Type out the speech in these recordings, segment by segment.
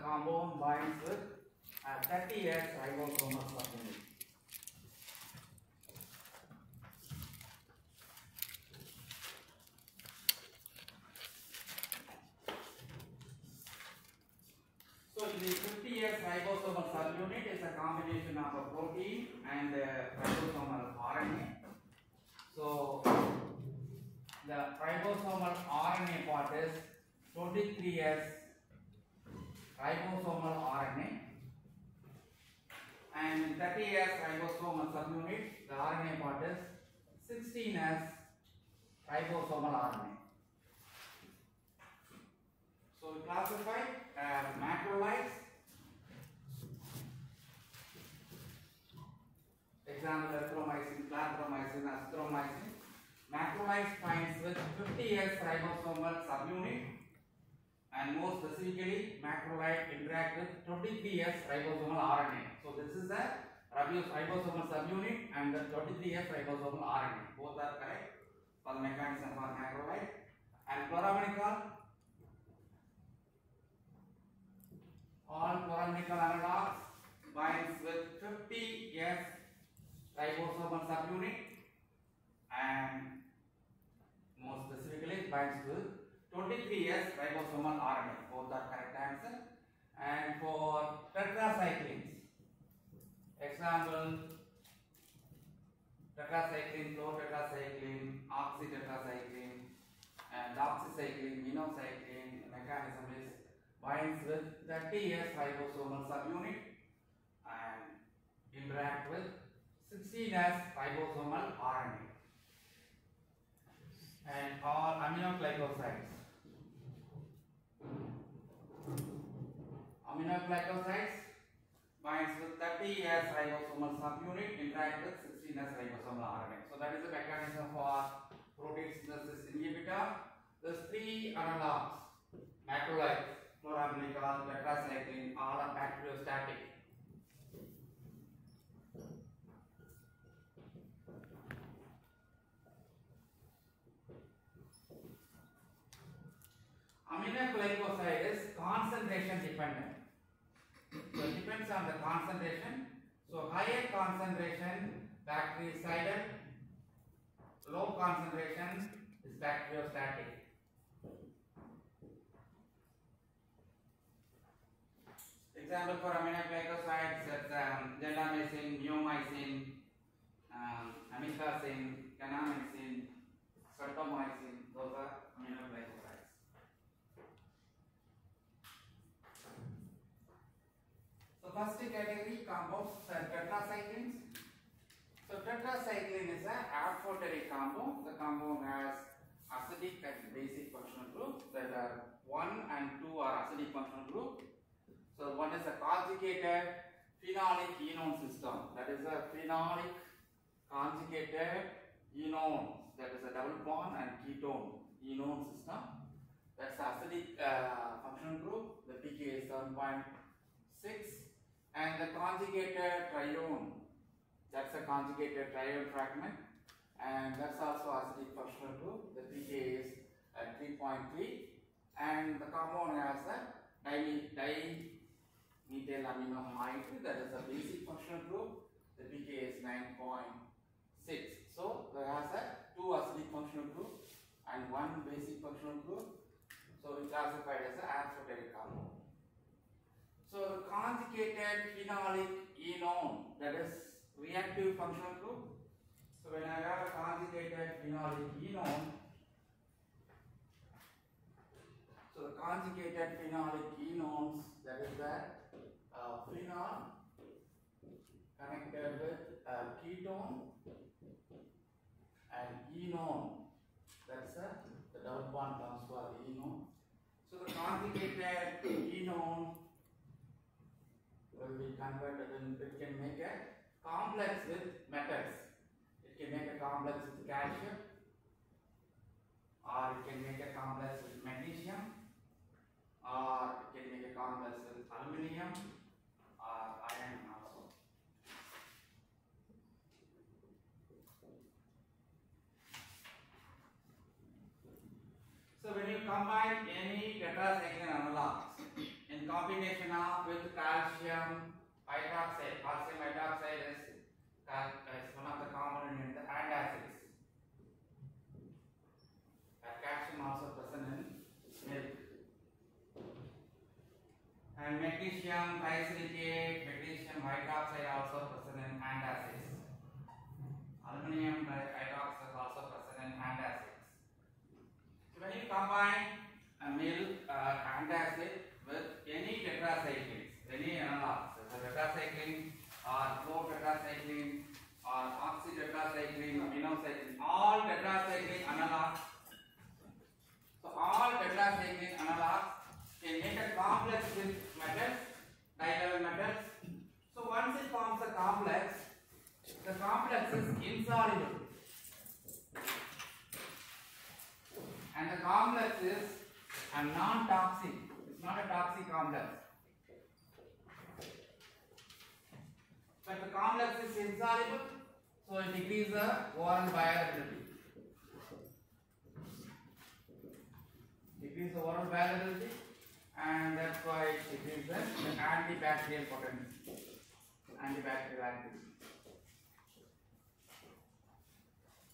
compound binds with 30S ribosomal subunit. So the 50S ribosomal subunit is a combination of a protein and ribosomal RNA. So the ribosomal RNA part is 23S ribosomal RNA, and in 30S ribosomal subunit, the RNA part is 16S ribosomal RNA. So we classify macrolides. Example: erythromycin, clarithromycin, azithromycin. Macrolides binds with 50S ribosomal subunit, and more specifically, macrolide interact with 23S ribosomal RNA. So this is the ribosomal subunit and the 23S ribosomal RNA. Both are correct for the mechanism for macrolide. And chloramenical, all chloramenical analogs binds with 50S ribosomal subunit, and more specifically binds with 23S ribosomal RNA. Both are correct answer. And for tetracyclines, example: tetracycline, chlorotetracycline, oxytetracycline, and oxycycline, minocycline. The mechanism is binds with 30S ribosomal subunit and interact with 16S ribosomal RNA. And all aminoglycosides. Aminoglycosides binds with 30S ribosomal subunit, interact with 16S ribosomal RNA. So that is the mechanism for protein synthesis inhibitor. There's three analogs: macrolides, chloramenical, tetracycline, all are bacteriostatic. Aminoglycoside is concentration dependent. So it depends on the concentration. So higher concentration bactericidal, low concentration is bacteriostatic. Example for aminoglycosides: gentamicin, neomycin, amikacin, kanamycin, streptomycin. Those are aminoglycosides. So first category compounds are tetracyclines. So tetracycline is an amphoteric compound. The compound has acidic and basic functional groups. There are 1 and 2 are acidic functional group. So one is a conjugated phenolic enone system. That is a phenolic conjugated enone. That is a double bond and ketone enone system. That's acidic functional group. The pK is 7.6. And the conjugated trione, that's a conjugated trione fragment, and that's also acidic functional group. The pK is at 3.3, and the compound has a dimethyl aminoamide, that is a basic functional group. The pK is 9.6. So there has a 2 acidic functional group and 1 basic functional group. So it is classified as an amphoteric compound. So the conjugated phenolic enone, that is reactive functional group. So when I have a conjugated phenolic enone, so the conjugated phenolic enones, that is the phenol connected with ketone and enone, that's the double bond comes for enone. So the conjugated enone will be converted and it can make a complex with metals. It can make a complex with calcium, or it can make a complex with magnesium, or it can make a complex with aluminium or iron also. So when you combine any tetracycline analogs in combination of and magnesium trisilicate, magnesium hydroxide also present in antacids. Aluminum hydroxide also present in antacids. So when you combine a milk antacid with any tetracyclines, any analogs, so tetracycline or chlor-tetracycline or oxy-tetracycline, aminocycline, all tetracycline analogs. So all tetracycline analogs can make a complex with metals, dilevel metals. So once it forms a complex, the complex is insoluble, and the complex is a non-toxic. It's not a toxic complex. But the complex is insoluble, so it decreases the overall bioavailability. Decrease the overall bioavailability, and that's why it decreases the antibacterial potency, antibacterial activity.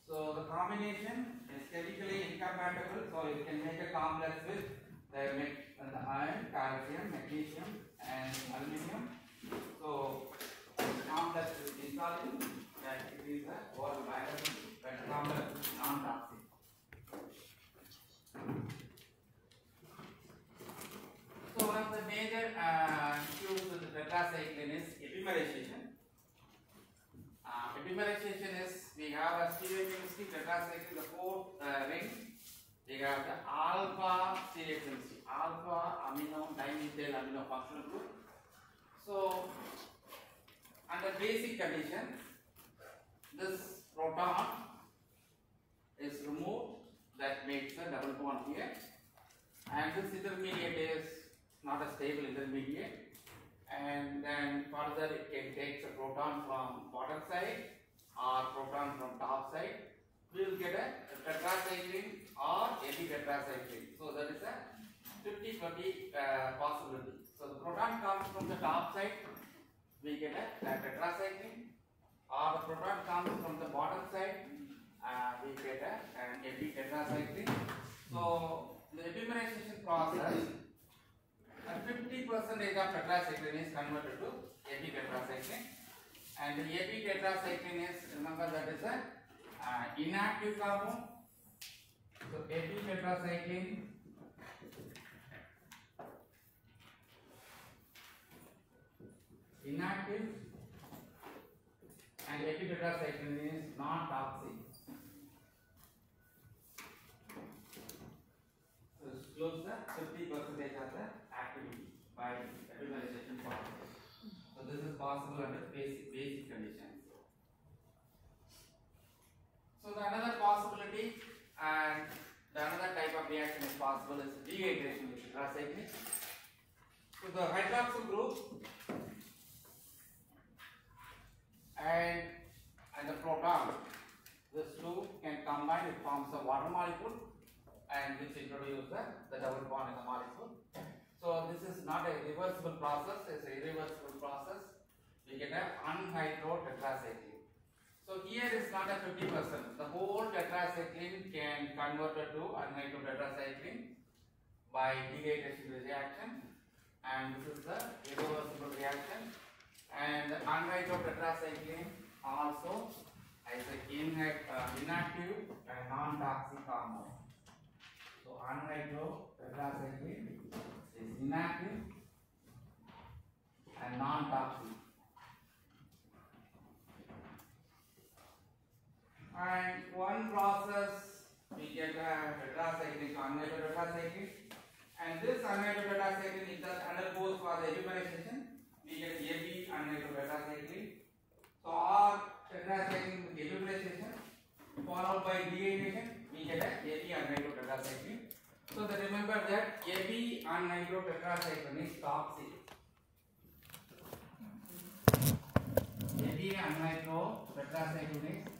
So the combination is chemically incompatible, so you can make a complex with the iron, calcium, magnesium, and aluminum. So the complex is insoluble, that decreases the overall bioavailability, but the complex is non-toxic. So one of the major issues with the tetracycline is epimerization. Epimerization is, we have a stereochemistry tetracycline, the fourth ring. We have the alpha stereochemistry, alpha amino dimethyl amino functional group. So under basic condition, this proton is removed, that makes a double bond here, and this intermediate is not a stable intermediate. And then further it can take a proton from bottom side or proton from top side. We will get a tetracycline or epitetracycline. So that is a 50-50 possibility. So the proton comes from the top side, we get a tetracycline, or the proton comes from the bottom side, we get an epitetracycline. So the epimerization process, 50% of tetracycline is converted to epitetracycline, and the epitetracycline is, remember, that is a inactive compound. So epitetracycline inactive, and epitetracycline is non-toxic. So close the 50% of the activity by epimerization process. So this is possible under basic conditions. So the another possibility and the another type of reaction is possible is dehydration with tetracycline. So the hydroxyl group and the proton, these two can combine, it forms a water molecule, and which introduce the double bond in the molecule. So this is not a reversible process, it's a irreversible process. We get an anhydrotetracycline. So here is not a 50%. The whole tetracycline can convert to anhydrotetracycline by dehydration reaction, and this is the irreversible reaction. And the anhydrotetracycline also is an inactive and non-toxic compound. So anhydrotetracycline is inactive and non-toxic. And one process we get a tetracycline to anhydrotetracycline, and this anhydrotetracycline, it just undergoes for the epimerization, we get AB anhydrotetracycline. So our tetracycline with epimerization followed by dehydration, we get a AB anhydrotetracycline. So that remember that AB anhydrotetracycline is toxic. AB anhydrotetracycline is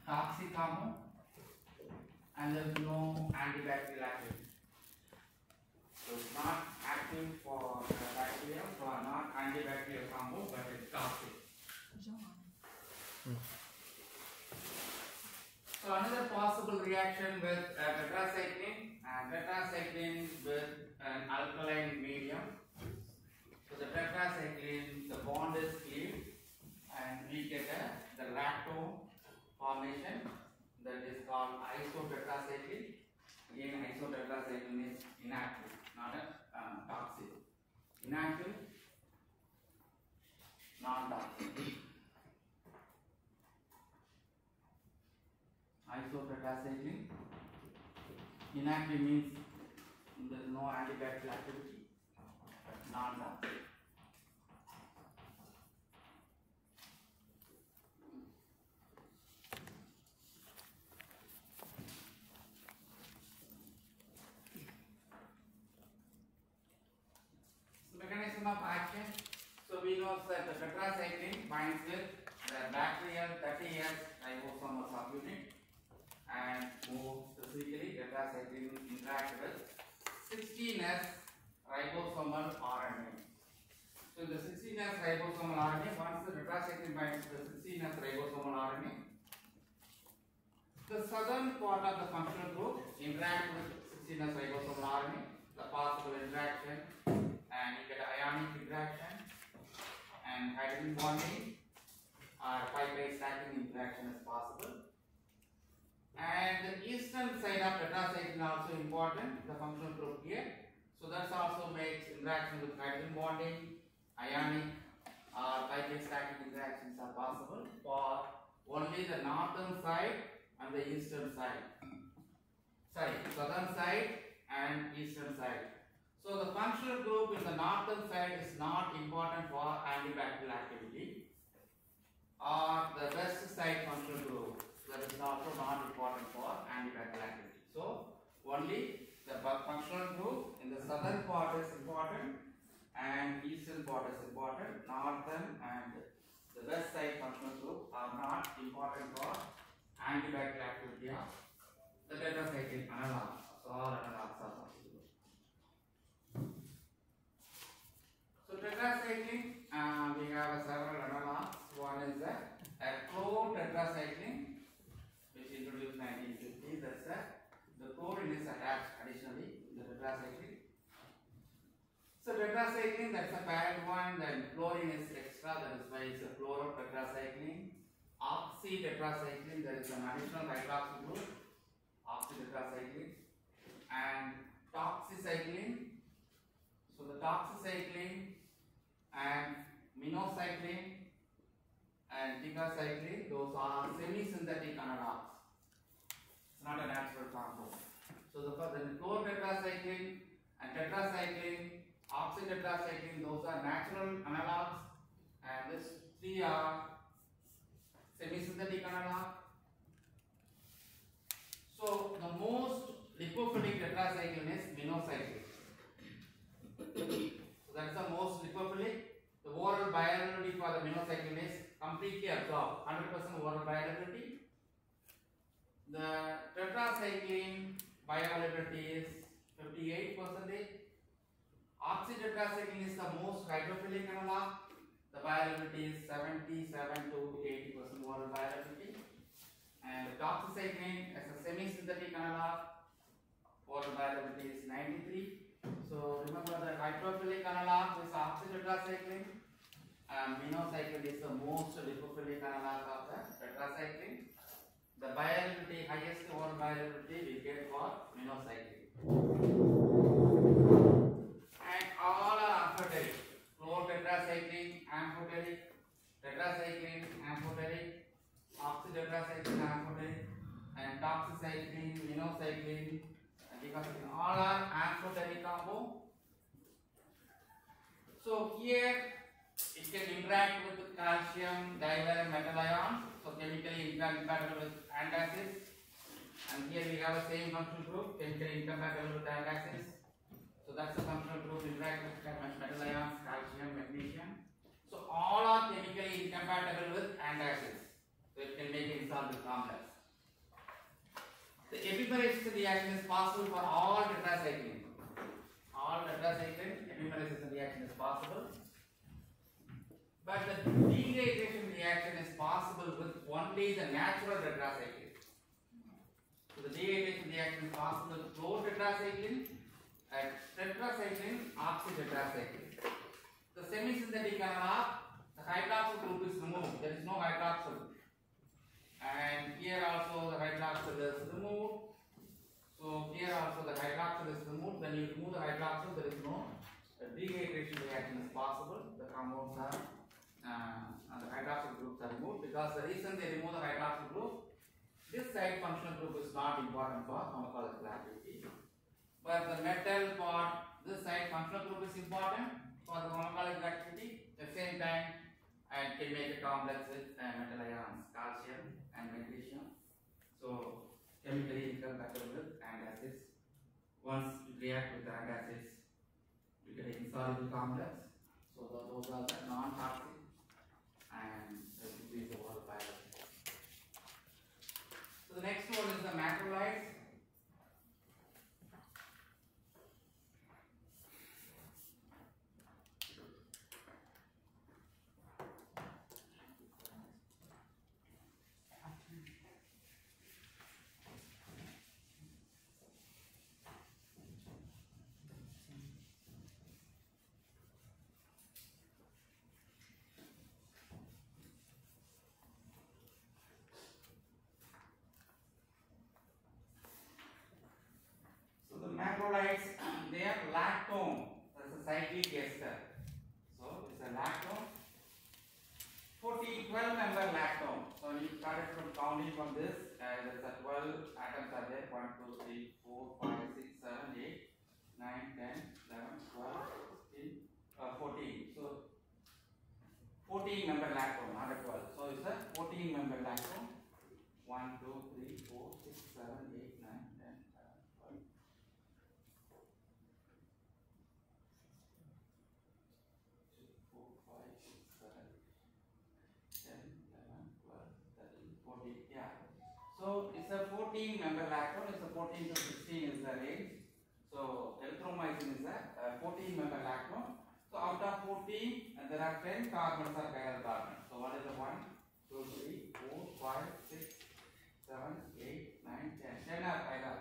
toxic compound, and there is no antibacterial activity. So it's not active for bacteria, so not antibacterial compound, but it's toxic. So another possible reaction with tetracycline with an alkaline medium. isotetracycline. Inactive means there is no antibacterial activity, but not that. Mechanism of action. So we know that the tetracycline binds with the bacterial 30S ribosomal subunit and moves specifically tetracycline interact with 16S ribosomal RNA. So the 16S ribosomal RNA, once the tetracycline binds to the 16S ribosomal RNA, the southern part of the functional group interact with 16S ribosomal RNA, the possible interaction, and you get ionic interaction and hydrogen bonding or pi-pi stacking interaction is possible. And the eastern side of tetracycline also important, the functional group here. So that also makes interaction with hydrogen bonding, ionic or pi-pi stacking interactions are possible for only the northern side and the eastern side. Sorry, southern side and eastern side. So the functional group in the northern side is not important for antibacterial activity, or the west side functional group that is also not important for antibacterial activity. So only the functional group in the southern part is important and eastern part is important. Northern and the west side functional group are not important for antibacterial activity of the tetracycline analogs. So all analogs are possible. So tetracycline, we have several analogs. One is a chlorotetracycline, which introduced 1950. That's the chlorine is attached additionally in the tetracycline. So tetracycline, that's a parent one. Then chlorine is extra. That is why it's a chlorotetracycline. Oxytetracycline, there is an additional hydroxyl group. Oxytetracycline and doxycycline. So the doxycycline and minocycline and ticacycline, those are semi-synthetic analogs. It's not a natural compound. So the chlorotetracycline and tetracycline, oxytetracycline, those are natural analogs, and these three are semi-synthetic analog. So the most lipophilic tetracycline is minocycline. So that's the most lipophilic. The oral bioavailability for the minocycline is completely absorbed, 100% oral bioavailability. The tetracycline bioavailability is 58%. Oxytetracycline is the most hydrophilic analog. The bioavailability is 77 to 80% oral bioavailability. And the doxycycline as a semi-synthetic analog, oral bioavailability is 93. So remember the hydrophilic analog is oxytetracycline, and minocycline is the most lipophilic analog of the tetracycline. The bioavailability, highest oral bioavailability we get for minocycline. And all are amphoteric. Chlorotetracycline, amphoteric, tetracycline, amphoteric, oxytetracycline, amphoteric, and doxycycline, minocycline, because all are amphoteric compound. So here it can interact with calcium divalent metal ions, so chemically incompatible with antacids. And here we have the same functional group, chemically incompatible with antacids. So that's the functional group interact with metal ions, calcium, magnesium. So all are chemically incompatible with antacids. So it can make an insoluble complex. The epimerisation reaction is possible for all tetracycline. All tetracycline epimerisation reaction is possible. But the degradation reaction is possible with only the natural tetracycline. So the degradation reaction is possible with chlorotetracycline and tetracycline, oxytetracycline. The semi-synthetic analog, the hydroxyl group is removed. There is no hydroxyl. And here also the hydroxyl is removed. So here also the hydroxyl is removed. When you remove the hydroxyl, there is no degradation reaction is possible. The compounds are and the hydroxyl groups are removed, because the reason they remove the hydroxyl group, This side functional group is not important for pharmacological activity. But the metal part, this side functional group is important for the pharmacological activity. At the same time, and can make a complex with metal ions, calcium and magnesium. So chemically incompatible with antacids. Once you react with antacids, you get an insoluble complex. So those are the non-toxic and increase the water biology. So the next one is the macrolides. Macrolides, they are lactone. That's a cyclic ester. So it's a lactone. 12 member lactone. So when you started from counting from this, there's a 12 atoms are there. 1, 2, 3, 4, 5, 6, 7, 8, 9, 10, 11, 12, 16, 14. So 14 member lactone, not a 12. So it's a 14 member lactone. 1, 2, 3, 4, 6, 7, 8, 9, 10, 11, 12. 14, yeah. So it's a 14 member lactone, it's a 14 to 16 is the range. So erythromycin is a 14 member lactone. So out of 14, there are 10 carbons are chiral carbons. So what is the 1, 2, 3, 4, 5, 6, 7, 8, 9, 10. 10 are chiral.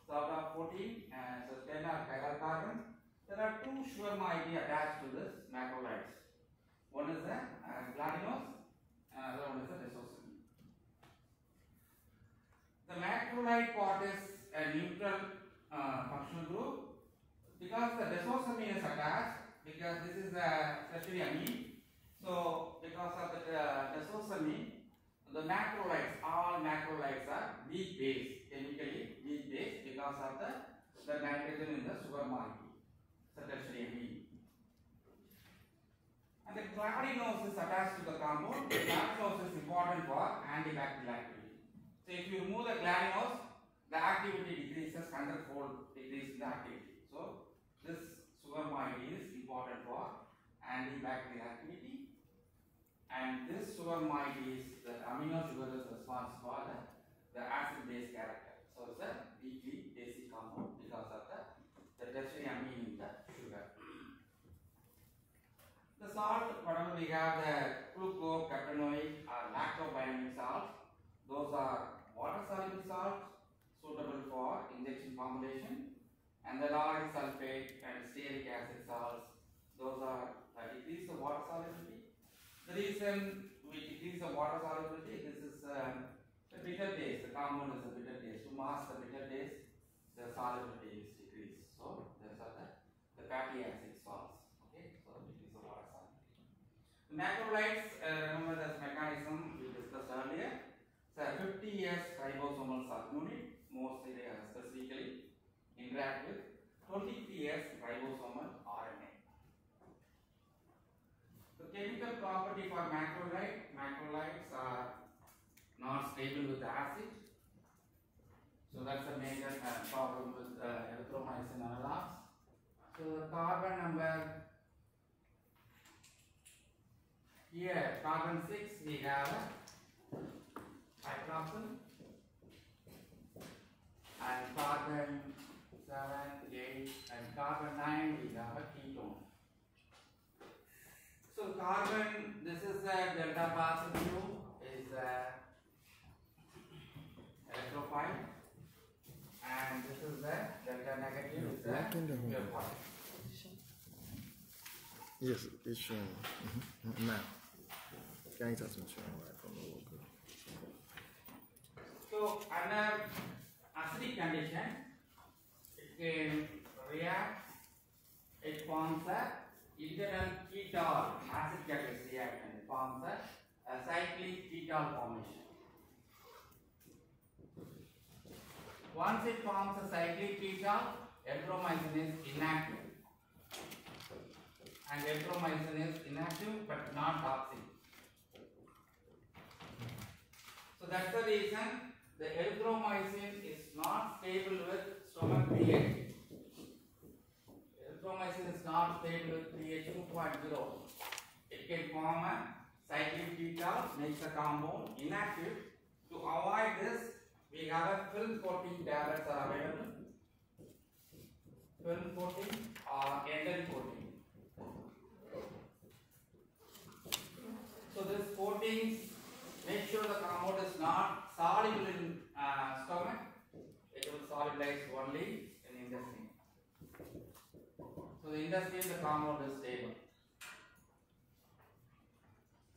So out of 14, so 10 are chiral carbons. There are two sugar moieties attached to this macrolides. One is the glutinose, and another one is the desosome. The macrolide part is a neutral functional group because the desosome is attached, because this is a tertiary amine. So because of the desosome, the macrolides, all macrolides are weak base, chemically weak base because of the nitrogen in the sugar molecule. It's a tertiary amine. And the glutinose is attached to the compound. The glutinose is important for antibacterial activity. So if you remove the glutinose, the activity decreases 100-fold decrease in the activity. So this sugar moiety is important for antibacterial activity. And this sugar moiety is the amino sugar is responsible for the acid-base character. So it's a weakly basic compound because of the tertiary amine in the sugar. The salt, whatever we have, the glucocaptanoic or lactobinding salts, those are water soluble salts suitable for injection formulation, and the lauric sulfate and stearic acid salts, those are decrease the water solubility. The reason we decrease the water solubility, this is the bitter taste, the compound is a bitter taste. To mask the bitter taste, the solubility is decreased. So those are the fatty acid salts. The macrolides, remember this mechanism we discussed earlier. So 50S ribosomal subunit, mostly they are specifically interact with 23S ribosomal RNA. The chemical property for macrolides are not stable with acid. So that's a major problem with erythromycin analogs. So the carbon number here, carbon 6, we have hydroxyl, and carbon 7, 8, and carbon 9, we have a ketone. So carbon, this is a delta positive, is a electrophile, and this is the delta negative, is a nucleophile. Yes, it's showing now. Can you touch my right from the local? So under acidic condition, it can react, it forms a internal ketol, acid catalyst reaction, it forms a cyclic ketol formation. once it forms a cyclic ketone, erythromycin is inactive. And erythromycin is inactive but not toxic. So that's the reason the erythromycin is not stable with stomach pH. Erythromycin is not stable with pH 2.0. It can form a cyclic ketone, makes a compound inactive. To avoid this, we have a film coating tablets are available. Film coating or ender coating. So this coatings make sure the compound is not soluble in stomach. It will solubilize only in intestine. So the intestine, the compound is stable.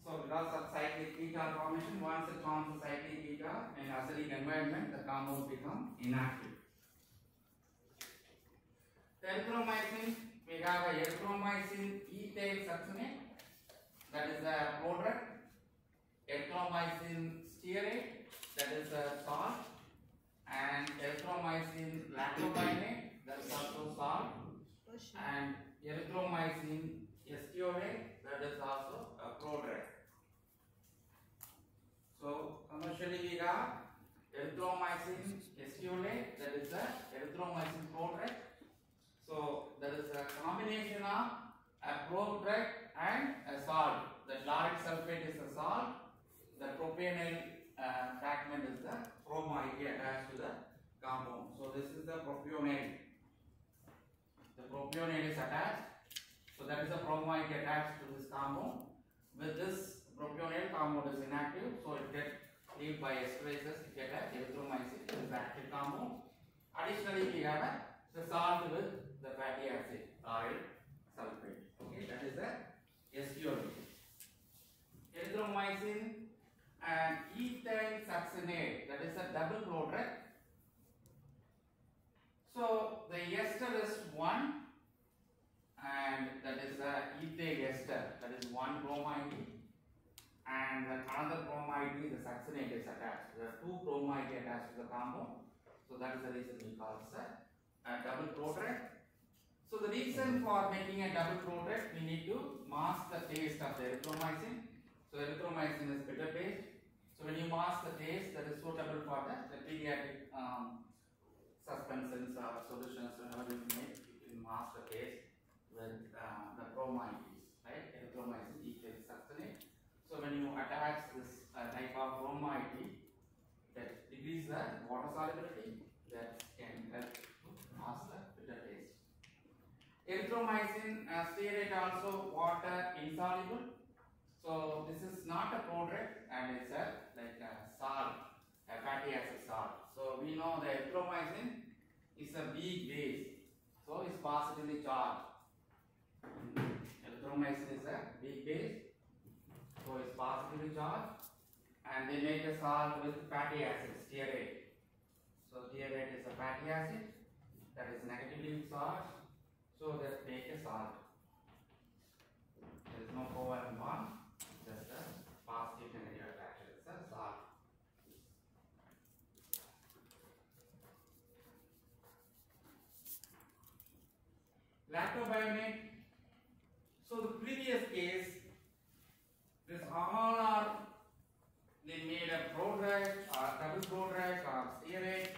So because of cyclic ketone formation, once it forms a cyclic ketone in acidic environment, the compound becomes inactive. The erythromycin, we have a erythromycin ethyl succinate, that is a prodrug. Erythromycin stearate, that is a salt, and erythromycin lactobinate, that is also salt, and erythromycin estearate, that is also a prodrug. So commercially we have erythromycin estearate, that is a erythromycin prodrug. So there is a combination of a prodrug and a salt. The lauric sulfate is a salt. The propionate fragment is the bromide attached to the compound. So this is the propionate. The propionate is attached. So that is the bromide attached to this compound. With this propionate, compound is inactive. So it gets cleaved by esterases. It gets erythromycin. This is the active compound. Additionally, we have the salt with the fatty acid, lauric sulfate. Okay, that is the estearate. Erythromycin and ethyl succinate, that is a double prodrug. So the ester is 1 and that is a ethyl ester, that is 1 bromide, and another bromide, the succinate is attached. There are 2 bromide attached to the compound. So that is the reason we call it a double prodrug. So the reason for making a double prodrug, we need to mask the taste of the erythromycin. So erythromycin is bitter taste. So when you mask the taste, that is suitable for the pediatric suspensions or solutions. Whenever you make, you can mask the taste with the bromide, right? Erythromycin ethyl succinate. So when you attach this type of bromide, that decreases the water solubility, that can help to mask the bitter taste. Erythromycin stearate also water insoluble. So this is not a prodrug and it's like a salt, a fatty acid salt. So we know the erythromycin is a weak base, so it's positively charged. Erythromycin is a weak base, so it's positively charged, and they make a salt with fatty acid, stearate. So stearate is a fatty acid that is negatively charged, so that make a salt. There is no covalent bond. Just a positive and negative attraction. It's a salt. Lactobionate. So the previous case, this all are they made a prodrug or double prodrug or stearate.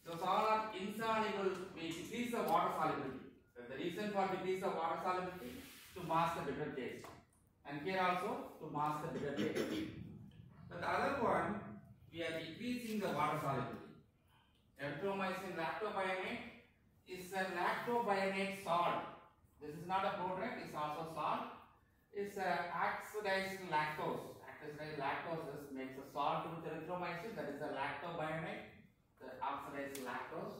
Those all are insoluble. We decrease the water solubility. So the reason for decrease the water solubility to mask the bitter taste. And here also to mask the bitter taste. But the other one, we are decreasing the water solubility. Erythromycin lactobionate is a lactobionate salt. This is not a prodrug, it's also salt. It's oxidized lactose. Oxidized lactose makes a salt with erythromycin, that is a lactobionate, the oxidized lactose.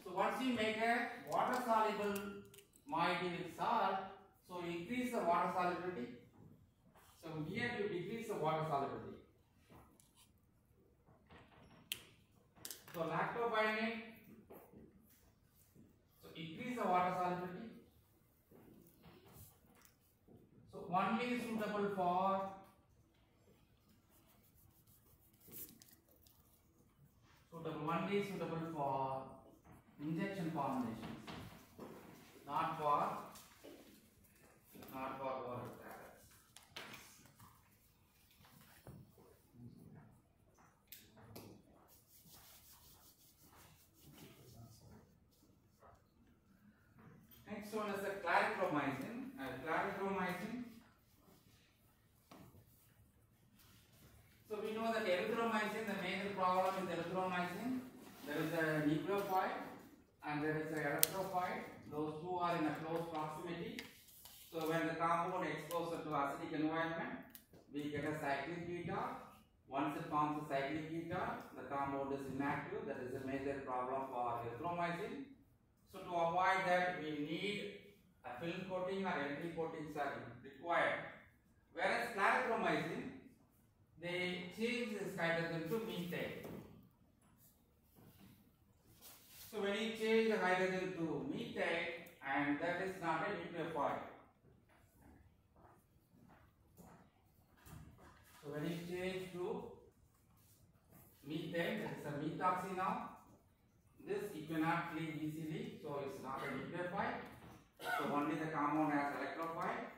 So once you make a water soluble moiety with salt, so you increase the water solubility. So here you decrease the water solubility. So lactobionate, so increase the water solubility. So only suitable for suitable, only suitable for injection formulations, not for oral tablets. Next one is the clarithromycin. Clarithromycin. So we know that erythromycin, the major problem is erythromycin. There is a nucleophile and there is a electrophoid. Those two are in a close proximity. So when the compound exposed to acidic environment, we get a cyclic ketone. Once it forms a cyclic ketone, the compound is inactive. That is a major problem for erythromycin. So to avoid that, we need a film coating or entry coatings are required. Whereas clarithromycin, they change this hydrogen to methane. So when you change the hydrogen to methane, and that is not a nucleophile. So when you change to methane, that is a methoxy now. This you cannot clean easily, so it's not a nucleophile. So only the compound has electrophile.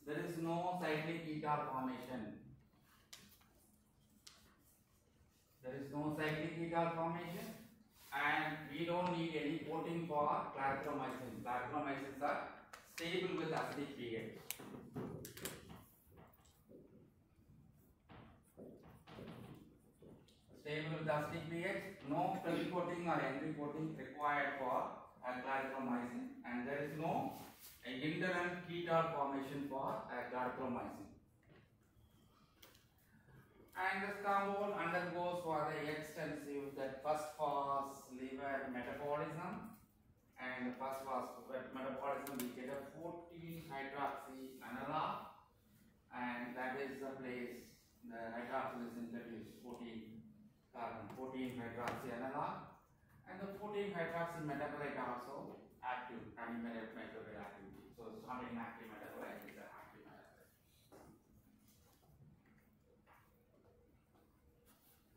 There is no cyclic ketone formation. There is no cyclic ketone formation, and we don't need any coating for clarithromycin. Clarithromycins are stable with acidic pH. Stable with acidic pH, no film coating or entry coating required for clarithromycin, and there is no inherent ketone formation for clarithromycin. And this compound undergoes for the extensive that first phase liver metabolism, and the first phase metabolism we get a 14 hydroxy analog, and that is the place the hydroxyl is introduced, 14 hydroxy analog, and the 14 hydroxy metabolite also active, anti-metabolite activity. So it's not an active metabolite, it's an active metabolite.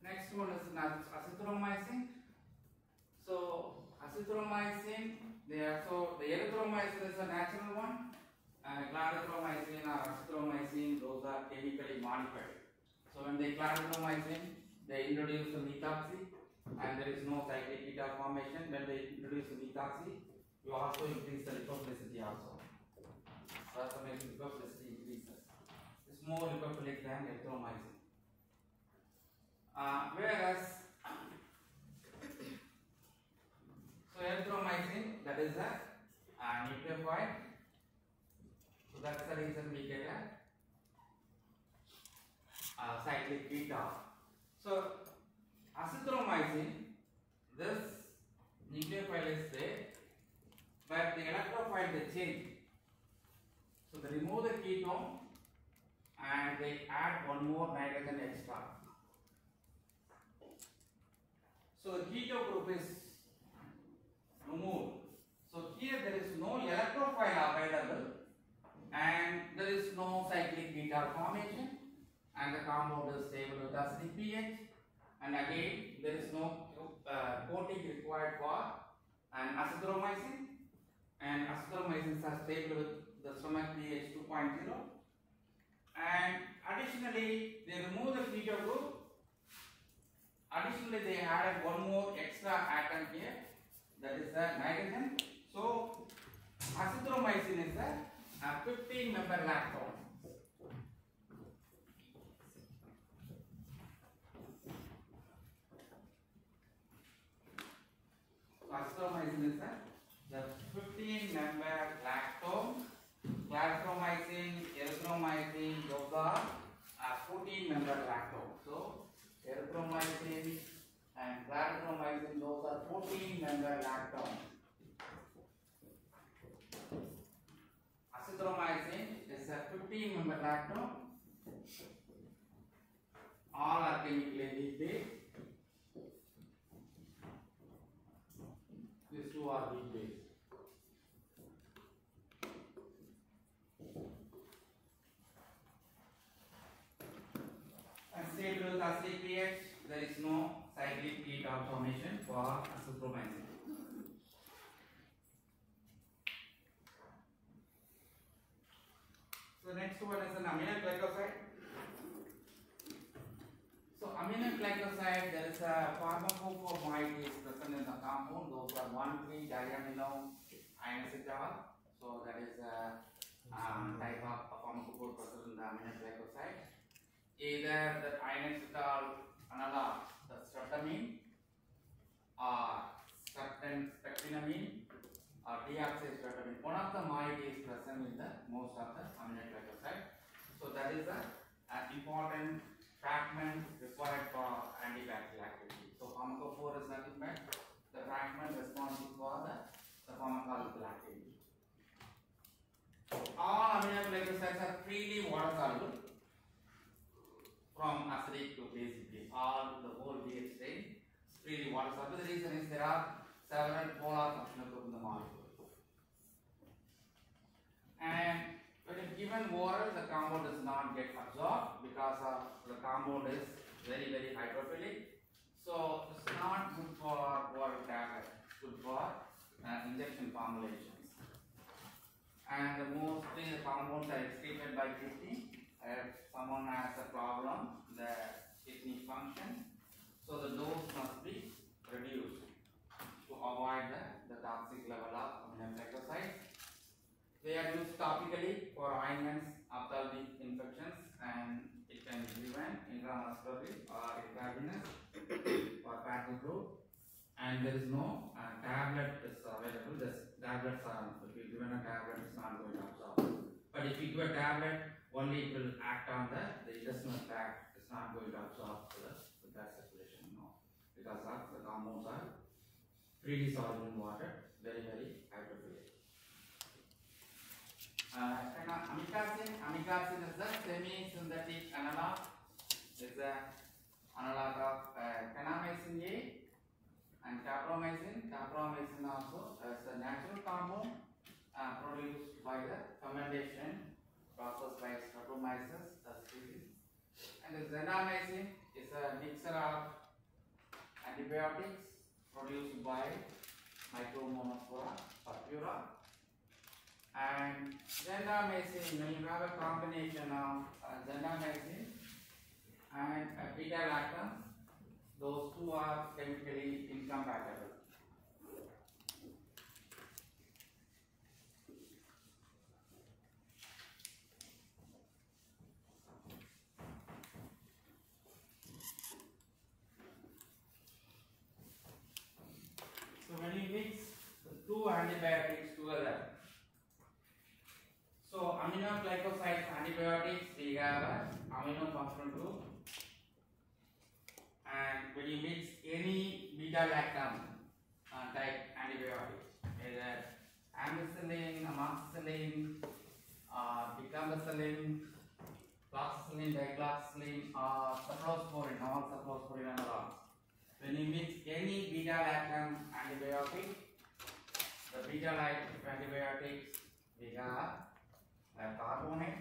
Next one is azithromycin. So azithromycin, the erythromycin is a natural one, and clarithromycin or azithromycin, those are chemically modified. So when they clarithromycin, they introduce the methoxy, and there is no cyclic ketone formation. When they introduce the methoxy, you also increase the lipophilicity also. Azithromycin lipophilicity increases. It's more lipophilic than erythromycin. Whereas so erythromycin, that is a nucleophile. So that's the reason we get a cyclic ketone. So azithromycin, this nucleophile is there, but the electrophile they change. So they remove the ketone and they add one more nitrogen extra. So the keto group is removed. So here there is no electrophile available, and there is no cyclic ketone formation, and the compound is stable with acidic pH, and again there is no coating required for an azithromycin, and azithromycins are stable with the stomach pH 2.0, and additionally they remove the keto group. Additionally, they added one more extra atom here, that is the nitrogen. So azithromycin is a 15-member lactone. Azithromycin is the 15-member lactone. Clarithromycin, erythromycin, those are 14-member lactone. So erythromycin and clarithromycin, those are 14-member lactone. Azithromycin is a 15-member lactone. All are chemically based. These two are weak based. And stable with acidic pH, there is no cyclic ketone formation. So next one is an aminoglycoside. So aminoglycoside, there is a pharmacophore is present in the compound. Those are 1,3-diamino inositol. So that is a type of pharmacophore present in the aminoglycoside. Either the inositol analog, the streptamine, or spectrinamine, or deoxystreptamine. One of the moieties is present in the most of the aminoglycoside. So that is an important fragment required for antibacterial activity. So pharmacophore is nothing but the fragment responsible for the pharmacological activity. All aminoglycosides are freely water soluble from acidic to basic phase. All the whole pH range is freely water soluble. The reason is there are several polar functional groups in the molecule. And when it's given oral, the compound does not get absorbed because of the compound is very hydrophilic. So it's not good for oral tablet. It's good for injection formulations. And mostly the compounds are excreted by kidney. If someone has a problem, the kidney function, so the dose must be reduced to avoid the toxic level of aminoglycosides. They are used topically for ointments, ophthalmic infections, and it can be given intramuscularly or intravenous for fatty group. And there is no tablet is available. This tablets are, if you given a tablet, it's not going to absorb. But if you give a tablet, only it will act on the intestinal tract. It's not going to absorb the blood circulation, no, because of the compounds are freely soluble in water, very hydrophilic. Amikacin is the semi-synthetic analog. It's the analog of kanamycin A and capromycin. Capromycin also is a natural compound produced by the fermentation process by Streptomyces species. And the zendamycin is a mixture of antibiotics produced by Micromonospora purpura. And zendamycin, when you have a combination of zendamycin and beta-lactam, those two are chemically incompatible. So when you mix the two antibiotics together, so aminoglycoside antibiotics, we have an amino functional group, and when you mix any beta-lactam type antibiotics, either ampicillin, amoxicillin, diclomicelin, cloxacillin, dicloxacillin, or cephalosporin, all cephalosporin analogs. When you mix any beta-lactam antibiotic, the beta-lactam antibiotics, we have carbonate.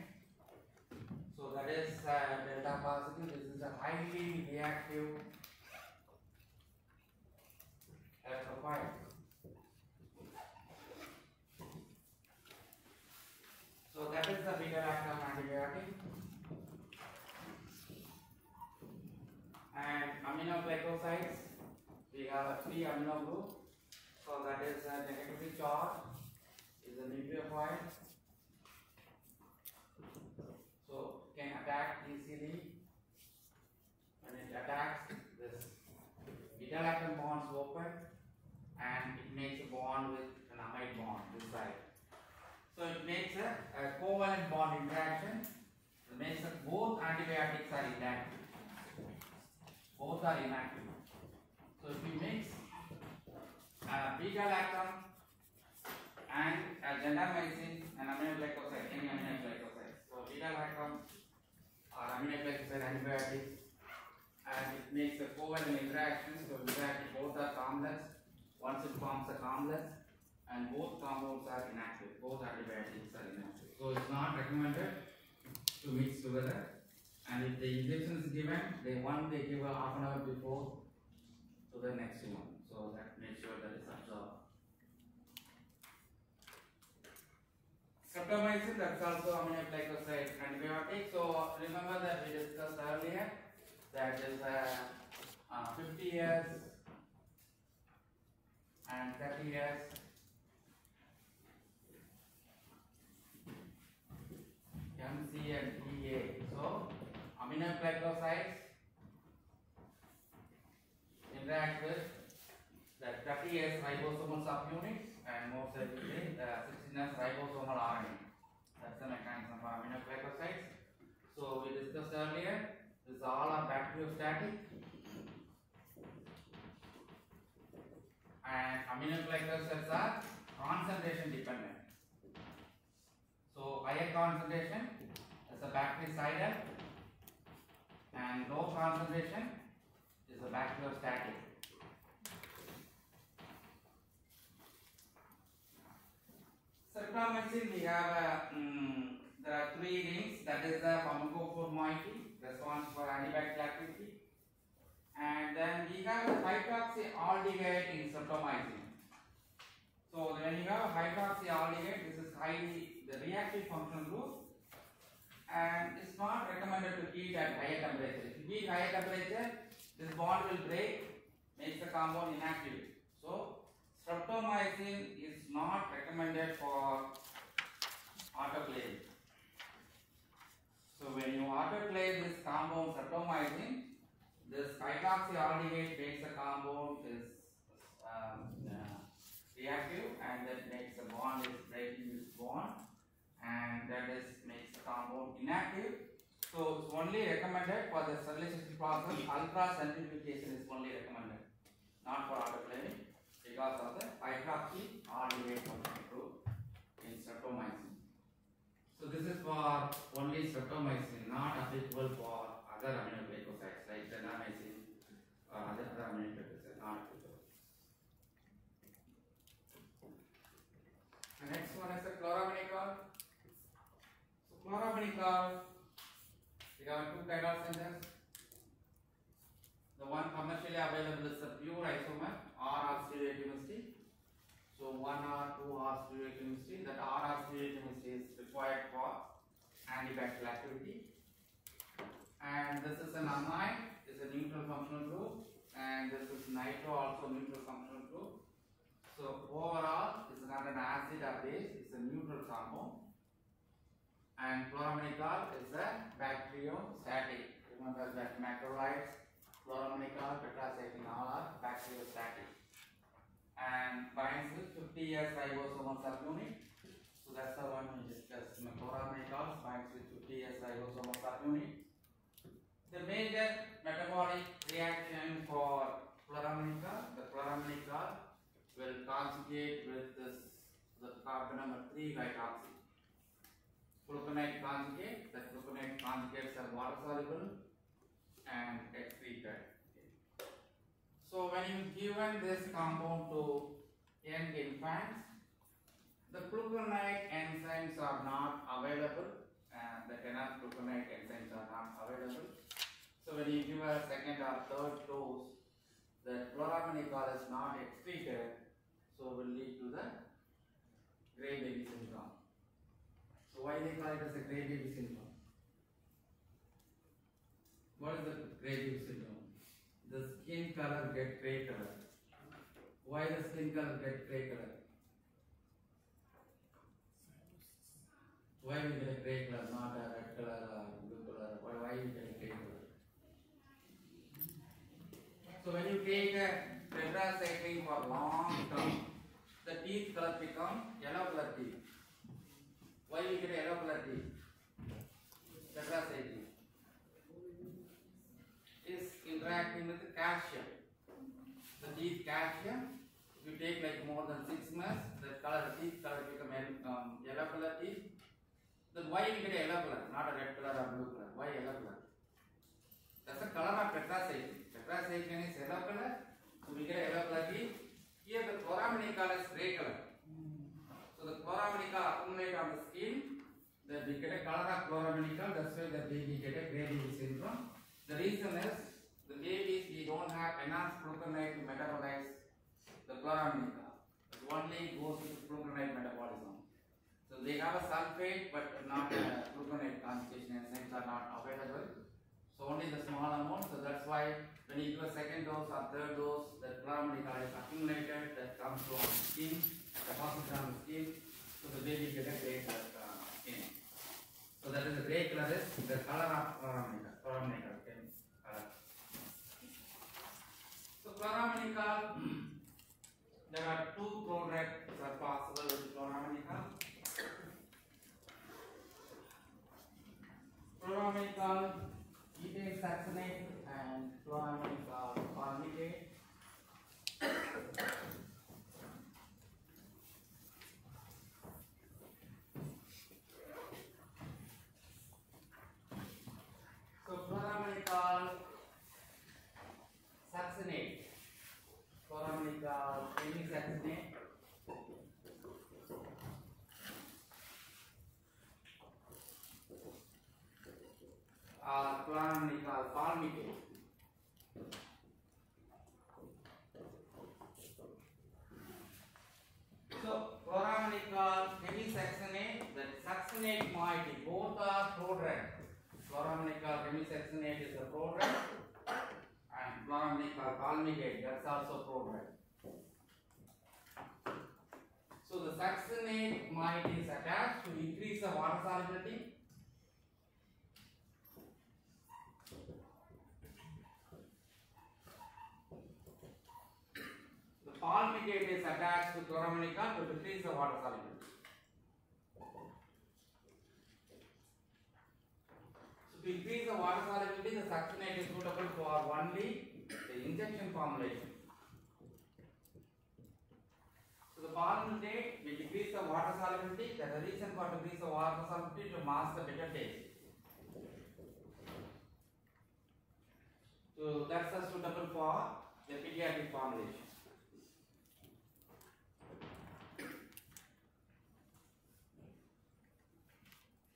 So that is delta positive. This is a highly reactive profile. So that is the beta-lactam antibiotic. And aminoglycosides, we have a 3 amino group. So that is negatively charged, is a nucleophile. So it can attack easily. When it attacks, this beta-lactam bonds open and it makes a bond with an amide bond this side. So it makes a covalent bond interaction. It makes both antibiotics are inactive. Both are inactive. So if you mix beta-lactam and gentamicin and aminoglycoside, any aminoglycoside. So beta-lactam or aminoglycoside antibiotics, and it makes a covalent interaction. So interact both are complex. Once it forms a complex, and both compounds are inactive. Both antibiotics are inactive. So it's not recommended to mix together. And if the injection is given, they give a half an hour before to the next one, so that makes sure that it's absorbed. Streptomycin, that's also aminoglycoside antibiotic. So remember that we discussed earlier that is 50 years and 30 years. MC and EA. So aminoglycosides interact with the 30S ribosomal subunits and more specifically the 16S ribosomal RNA. That's the mechanism for aminoglycosides. So we discussed earlier, this all are bacteriostatic and aminoglycosides are concentration dependent. So higher concentration is a bactericidal and low concentration is a bacteriostatic. Streptomycin, we have there are three rings, that is the pharmacophore moiety, response for antibacterial activity, and then we have the hydroxyaldehyde in streptomycin. So when you have hydroxyaldehyde, this is highly the reactive functional group, and it's not recommended to heat at higher temperature. If you heat higher temperature, this bond will break, makes the compound inactive. So streptomycin is not recommended for autoclave. So when you autoclave this compound streptomycin, this hydroxyaldehyde makes the compound is reactive, and that makes the bond is breaking this bond, and that is makes the compound inactive. So it's only recommended for the sterilization process. Ultra centrifugation is only recommended, not for autoclaving, because of the hydroxyaldehyde functional group in streptomycin. So this is for only streptomycin, not applicable for other aminoglycosides like gentamicin or other aminoglycosides, not applicable. The next one is the chloraminicol. So chloraminicol, we have two kind of centers. The one commercially available is the pure isomer R stereochemistry. So 1 or 2 R stereochemistry. That R stereochemistry is required for antibacterial activity. And this is an amide, is a neutral functional group, and this is nitro, also neutral functional group. So overall, it's not an acid or base, it's a neutral compound. And chloraminicol is a bacteriostatic. Remember that macrolides, chloraminicol, tetracycline, all are bacteriostatic. And binds with 50S ribosomal subunit. So that's the one we discussed. Chloraminicol binds with 50S ribosomal subunit. The major metabolic reaction for chloraminicol, the chloraminicol will conjugate with this, the carbon number 3 hydroxy. Gluconate conjugate, the gluconate conjugates are water soluble and excreted. So when you given this compound to young infants, the gluconate enzymes are not available, and the enough gluconate enzymes are not available. So when you give a second or third dose, the chloraminicol is not excreted, so will lead to the grey baby syndrome. So why they call it as a grey baby syndrome? What is the grey baby syndrome? The skin color get grey color. Why the skin color get grey color? Why we get a grey color, not a red color or blue color? Why we get a grey color? So when you take a tetracycline for long term, the teeth color become yellow color teeth. Why we get a yellow color teeth? Tetracycline is interacting with the calcium. The teeth calcium, if you take like more than 6 months, the color, teeth color become yellow color teeth. Then why we get a yellow color, not a red color or blue color? Why yellow color? That's the color of tetracycline. Tetracycline is yellow color, so we get a yellow color teeth. Here the chloraminicol is grey color. So the chloraminicol accumulate on the skin, then we get a color of chloraminicol. That's why the baby get a grey baby syndrome. The reason is the babies, we don't have enough gluconate to metabolize the chloraminicol. It only goes with gluconate metabolism. So So they have a sulfate but not gluconate conjugation enzymes are not available. So only the small amount. So that's why when you give a second dose or third dose, the chloramidicol is accumulated, that comes to on skin, deposited on the skin. So the baby gets a gray color skin. So that is the gray color is the color of chloramidicol. Color. So chloramidicol, there are two products are possible with chloramidicol. Chloramidicol ethane succinate and chloramidicol palmitate. So chloramidicol succinate, chloramidicol succinate. Chloramidicol palmitate. So chloramidicol hemisuccinate, the succinate moiety, both are prodrug. Chloramidicol hemisuccinate is a prodrug, and chloramidicol palmitate, that's also prodrug. So the succinate moiety is attached to increase the water solubility. Palmitate is attached to chloramidicol to decrease the water solubility. So to increase the water solubility, the succinate is suitable for only the injection formulation. So the palmitate will decrease the water solubility. That is the reason for decrease the water solubility to mask the bitter taste. So that's suitable for the pediatric formulation.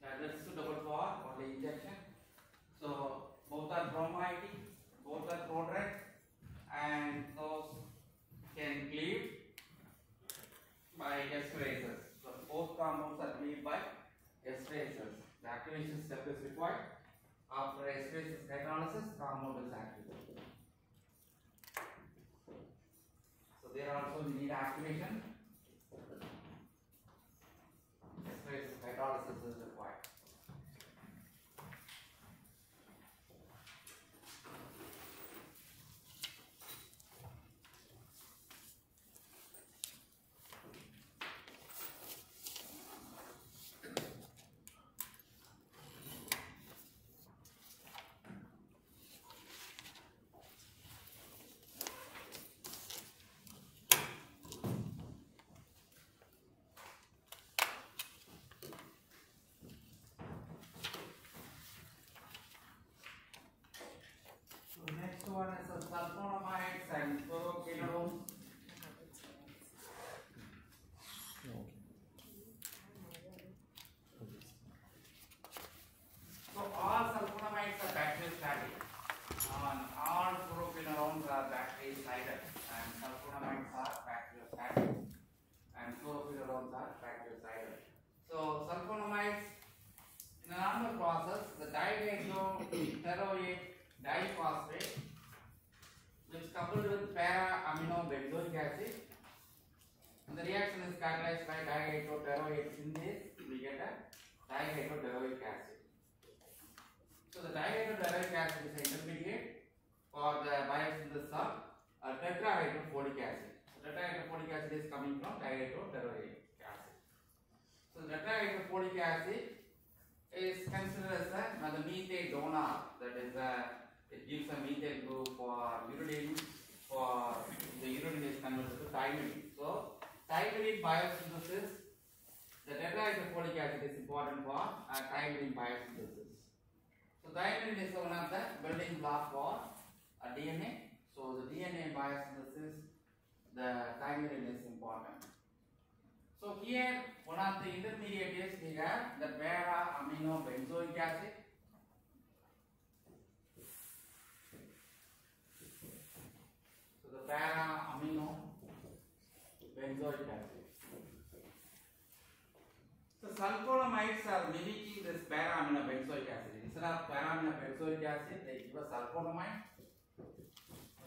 That is suitable for the injection. So both are bromide, both are prodrug, and those can cleave by esterases. So both compounds are cleaved by esterases. The activation step is required. After esterases hydrolysis, compound is activated. So there also we need activation. Esterases hydrolysis is required. Next one is the sulfonamides and fluoroquinolones. So all sulfonamides are bacteriostatic, and all fluoroquinolones are bactericidal, and sulfonamides are bacteriostatic, and fluoroquinolones are bactericidal. So sulfonamides, in a normal process, the dihydroteroate diphosphate, which coupled with para-aminobenzoic acid, and the reaction is catalyzed by dihydroteroate synthase, we get a dihydroteroic acid. So the dihydroteroic acid is an intermediate for the biosynthesis of tetrahydrofolic acid. So tetrahydrofolic acid is coming from dihydroteroic acid. So the tetrahydrofolic acid is considered as the methyl donor, that is it gives a methyl group for uridine, for the uridine is converted to thymidine. So thymidine biosynthesis, the tetrahydrofolic acid is important for thymidine biosynthesis. So thymidine is one of the building blocks for DNA. So the DNA biosynthesis, the thymidine is important. So here one of the intermediates we have the para-aminobenzoic acid. So the para-aminobenzoic acid. So sulfonamides are mimicking this para-amino benzoic acid. Instead of para-amino benzoic acid, they give a sulfonamide.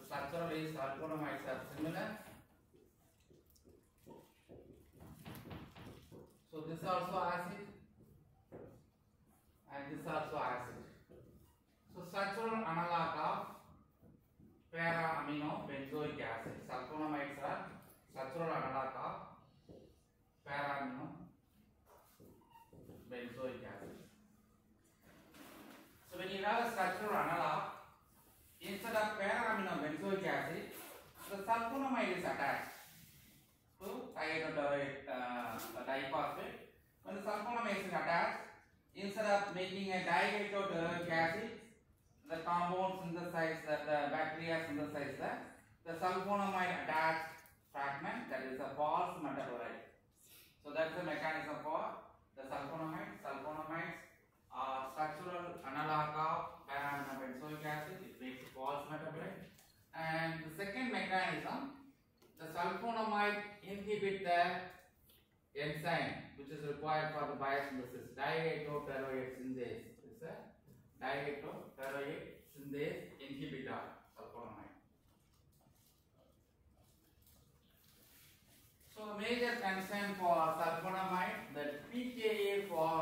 Structurally, sulfonamides are similar. So this also acid, and this also acid. So structural analog of para-amino benzoic acid. Sulfonamides are structural analog of para-amino benzoic acid. So when you have a structural analog, instead of para-amino benzoic acid, the sulfonamide is attached to diphosphate. When the sulfonamide is attached, instead of making a dihydroteroic acid, the compound synthesize the bacteria synthesize the sulfonamide attached fragment, that is a false metabolite. So that's the mechanism for the sulfonamide. Sulfonamides are structural analog of para-amino benzoic acid. It makes a false metabolite. And the second mechanism, the sulfonamide inhibit the enzyme which is required for the biosynthesis, dihydroteroid synthase. It's a dihydroteroid synthase inhibitor, sulfonamide. So the major concern for sulfonamide, the pKa for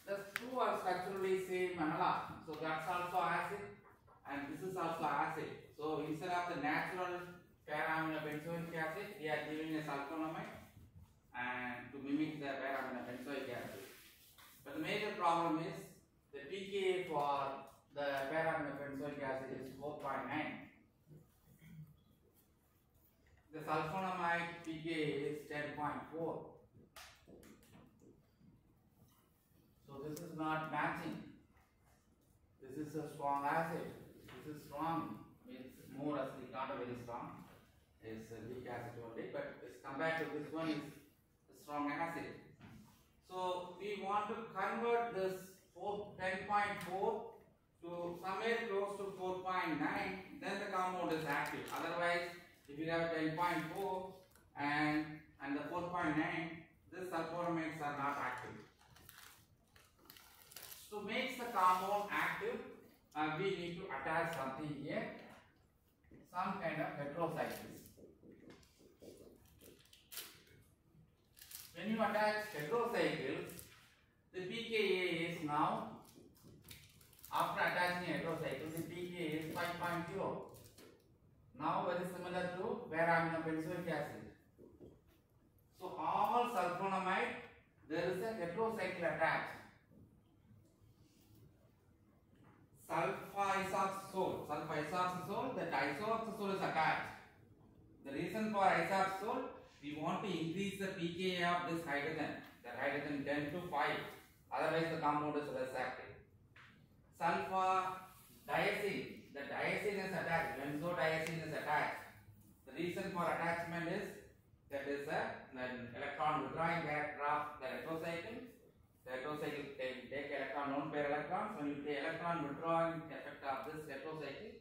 the two are structurally same analog. So that's also acid and this is also acid. So instead of the natural para-amino benzoic acid, we are giving a sulfonamide and to mimic the para-amino benzoic acid. But the major problem is the pKa for the para-amino benzoic acid is 4.9. The sulfonamide pKa is 10.4. So this is not matching. This is a strong acid. This is strong. It's more acidic, not very strong. It's weak acid only, but as compared to this one is a strong acid. So we want to convert this 10.4 to somewhere close to 4.9. Then the compound is active. Otherwise, if you have 10.4 and the 4.9, these sulfonamides are not active. To make the compound active, we need to attach something here, some kind of heterocycles. When you attach heterocycles, the pKa is now, after attaching heterocycles, the pKa is 5.0. Now very similar to para-amino benzoic acid. So all sulfonamide, there is a heterocycle attached. Sulfoisoxazole, that isoxazole is attached. The reason for isoxazole, we want to increase the pKa of this hydrogen, that hydrogen 10 to 5, otherwise the compound is less active. Sulfadiazine, the diazine is attached, benzodiazine is attached. The reason for attachment is that is an electron withdrawing character of the heterocycle. The heterocycle take electron lone pair electrons. When you take electron withdrawing effect of this heterocycle,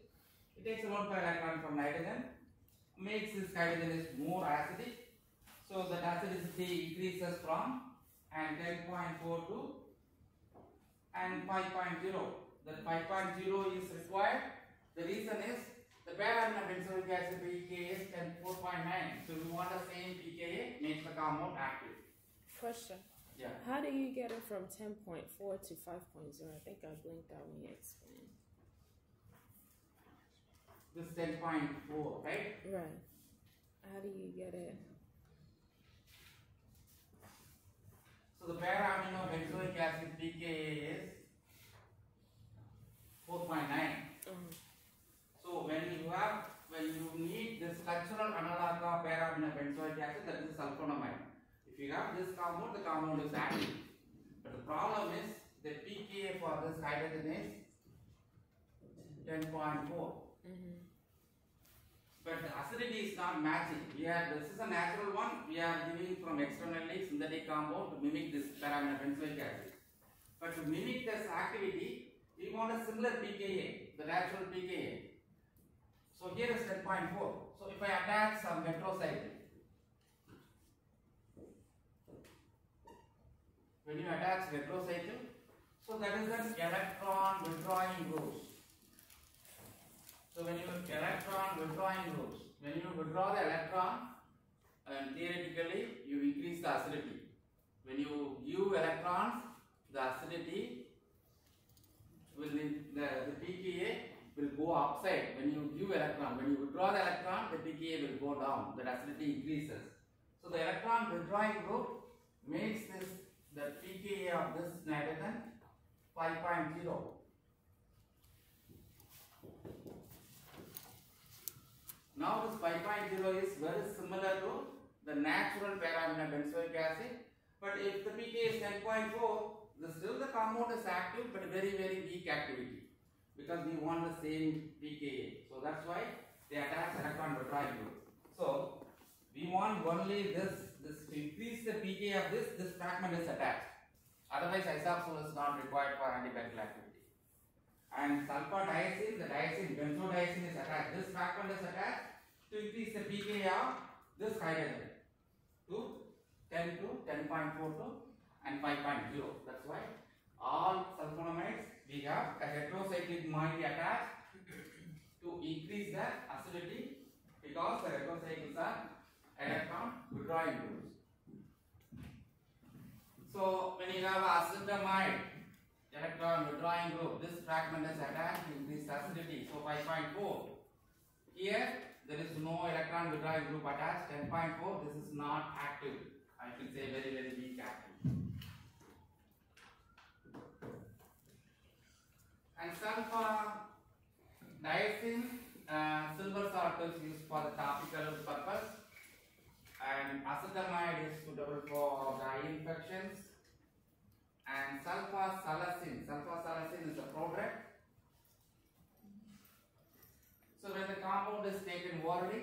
it takes a lone pair electron from nitrogen, makes this hydrogen is more acidic. So that acidity increases from and 10.4 to and 5.0. That 5.0 is required. The reason is the para-amino benzoic acid pKa is 4.9. So we want the same pKa, makes the compound active. Question. Yeah. How do you get it from 10.4 to 5.0? I think I blinked out when you explained. This 10.4, right? Right. How do you get it? So the para-amino benzoic acid pKa is 4.9. So when you need the structural analog of para-amino benzoic acid, that is sulfonamide. If you have this compound, the compound is active. But the problem is the pKa for this hydrogen is 10.4. But the acidity is not matching. This is a natural one. We are giving from externally synthetic compound to mimic this para-amino benzoic acid. But to mimic this activity, we want a similar pKa, the natural pKa. So here is 10.4. So if I attach some heterocycle, when you attach heterocycle, so that is an electron withdrawing groups. So when you electron withdrawing groups, when you withdraw the electron, and theoretically you increase the acidity. When you give electrons, the acidity will the pKa will go upside. When you give electron, when you withdraw the electron, the pKa will go down. The acidity increases. So the electron withdrawing group makes the pKa of this nitrogen 5.0. Now this 5.0 is very similar to the natural paraamino benzoic acid, but if the pKa is 10.4, still the compound is active but very weak activity, because we want the same pKa. So that's why they attach electron withdrawing group. So we want only this to increase the pKa of this fragment is attached. Otherwise isopsol is not required for antibacterial activity. And sulfur diazine, the diazine, benzodiazine is attached. This fragment is attached to increase the pKa of this hydrogen to 10 to 10.4 to and 5.0. That's why all sulfonamides we have a heterocyclic moiety attached to increase the acidity, because the heterocycles are electron withdrawing groups. So when you have acetamide electron withdrawing group, this fragment is attached to increase acidity. So 5.4. Here there is no electron withdrawing group attached. 10.4. This is not active. I can say very weak active. And sulfur diazine, silver salt is used for the topical purpose, and acetamide is suitable for the eye infections. And sulfasalazine is a prodrug. So when the compound is taken orally,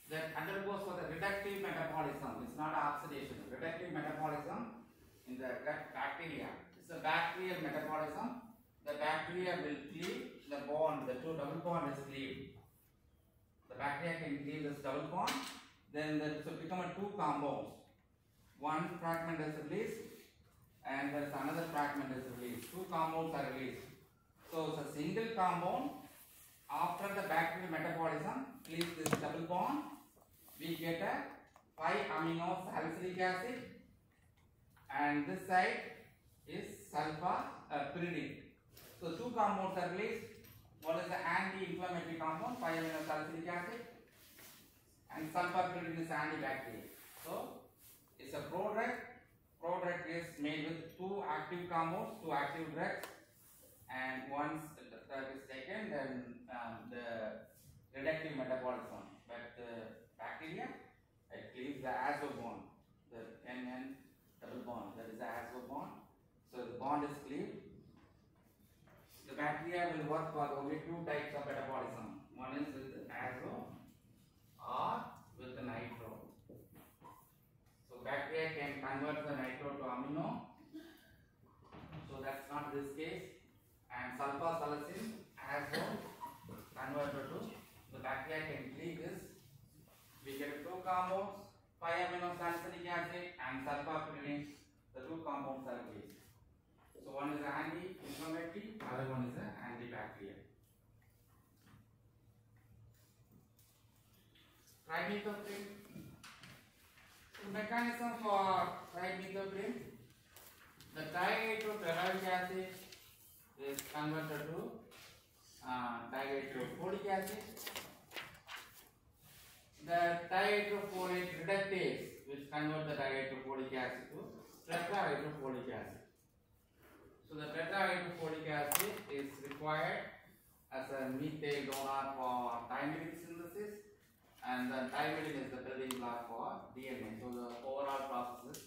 that undergoes for the reductive metabolism. It's not oxidation. Reductive metabolism in the gut bacteria. It's a bacterial metabolism. The bacteria will cleave the bond. The two double bond is cleaved. The bacteria can cleave this double bond. Then it will become a two compounds. One fragment is released, and there is another fragment is released. Two compounds are released. So it's a single compound. After the bacterial metabolism cleaves this double bond, we get a 5-amino salicylic acid, and this side is sulfur-pyridine. So two compounds are released. One is the anti-inflammatory compound, 5-amino salicylic acid, and sulfur-pyridine is antibacterial. So it's a prodrug. Prodrug is made with two active compounds, two active drugs, and once the drug is taken, then the reductive metabolism. But the bacteria, it cleaves the azo bond, the NN double bond, that is the azo bond. So the bond is cleaved. The bacteria will work for only two types of metabolism. One is with azo or with the nitro. So bacteria can convert the nitro to amino. So that's not this case. And sulfasalazine azo converted to, the bacteria can cleave this. We get two compounds, 5-amino salicylic acid and sulfur-pyridine. The two compounds are released. So one is anti-inflammatory, other one is antibacterial. Trimethoprim. The mechanism for trimethoprim, the dihydroteroic acid is converted to dihydrofolic acid. The dihydrofolate reductase, which convert the dihydrofolic acid to tetrahydrofolic acid. So the tetrahydrofolic acid is required as a methyl donor for thymidine synthesis, and the thymidine is the building block for DNA. So the overall processes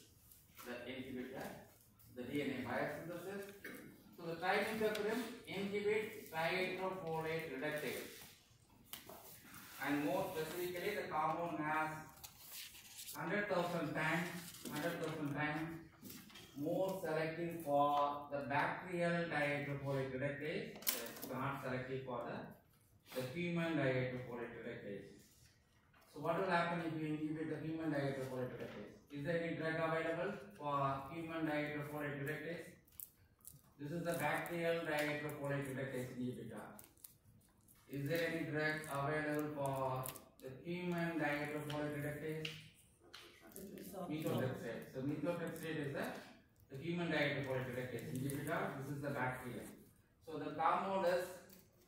that inhibit the DNA biosynthesis. So the trimethoprim inhibits dihydrofolate reductase. And more specifically, the compound has 100,000 times more selective for the bacterial dihydrofolate reductase. It's not selective for the human dihydrofolate reductase. So what will happen if you inhibit the human dihydrofolate reductase? Is there any drug available for human dihydrofolate reductase? This is the bacterial dihydrofolate reductase inhibitor. Is there any drug available for the human dihydrofolate reductase? Methotrexate. So methotrexate is the human dihydrofolate reductase inhibitor. This is the bacteria. So the compound is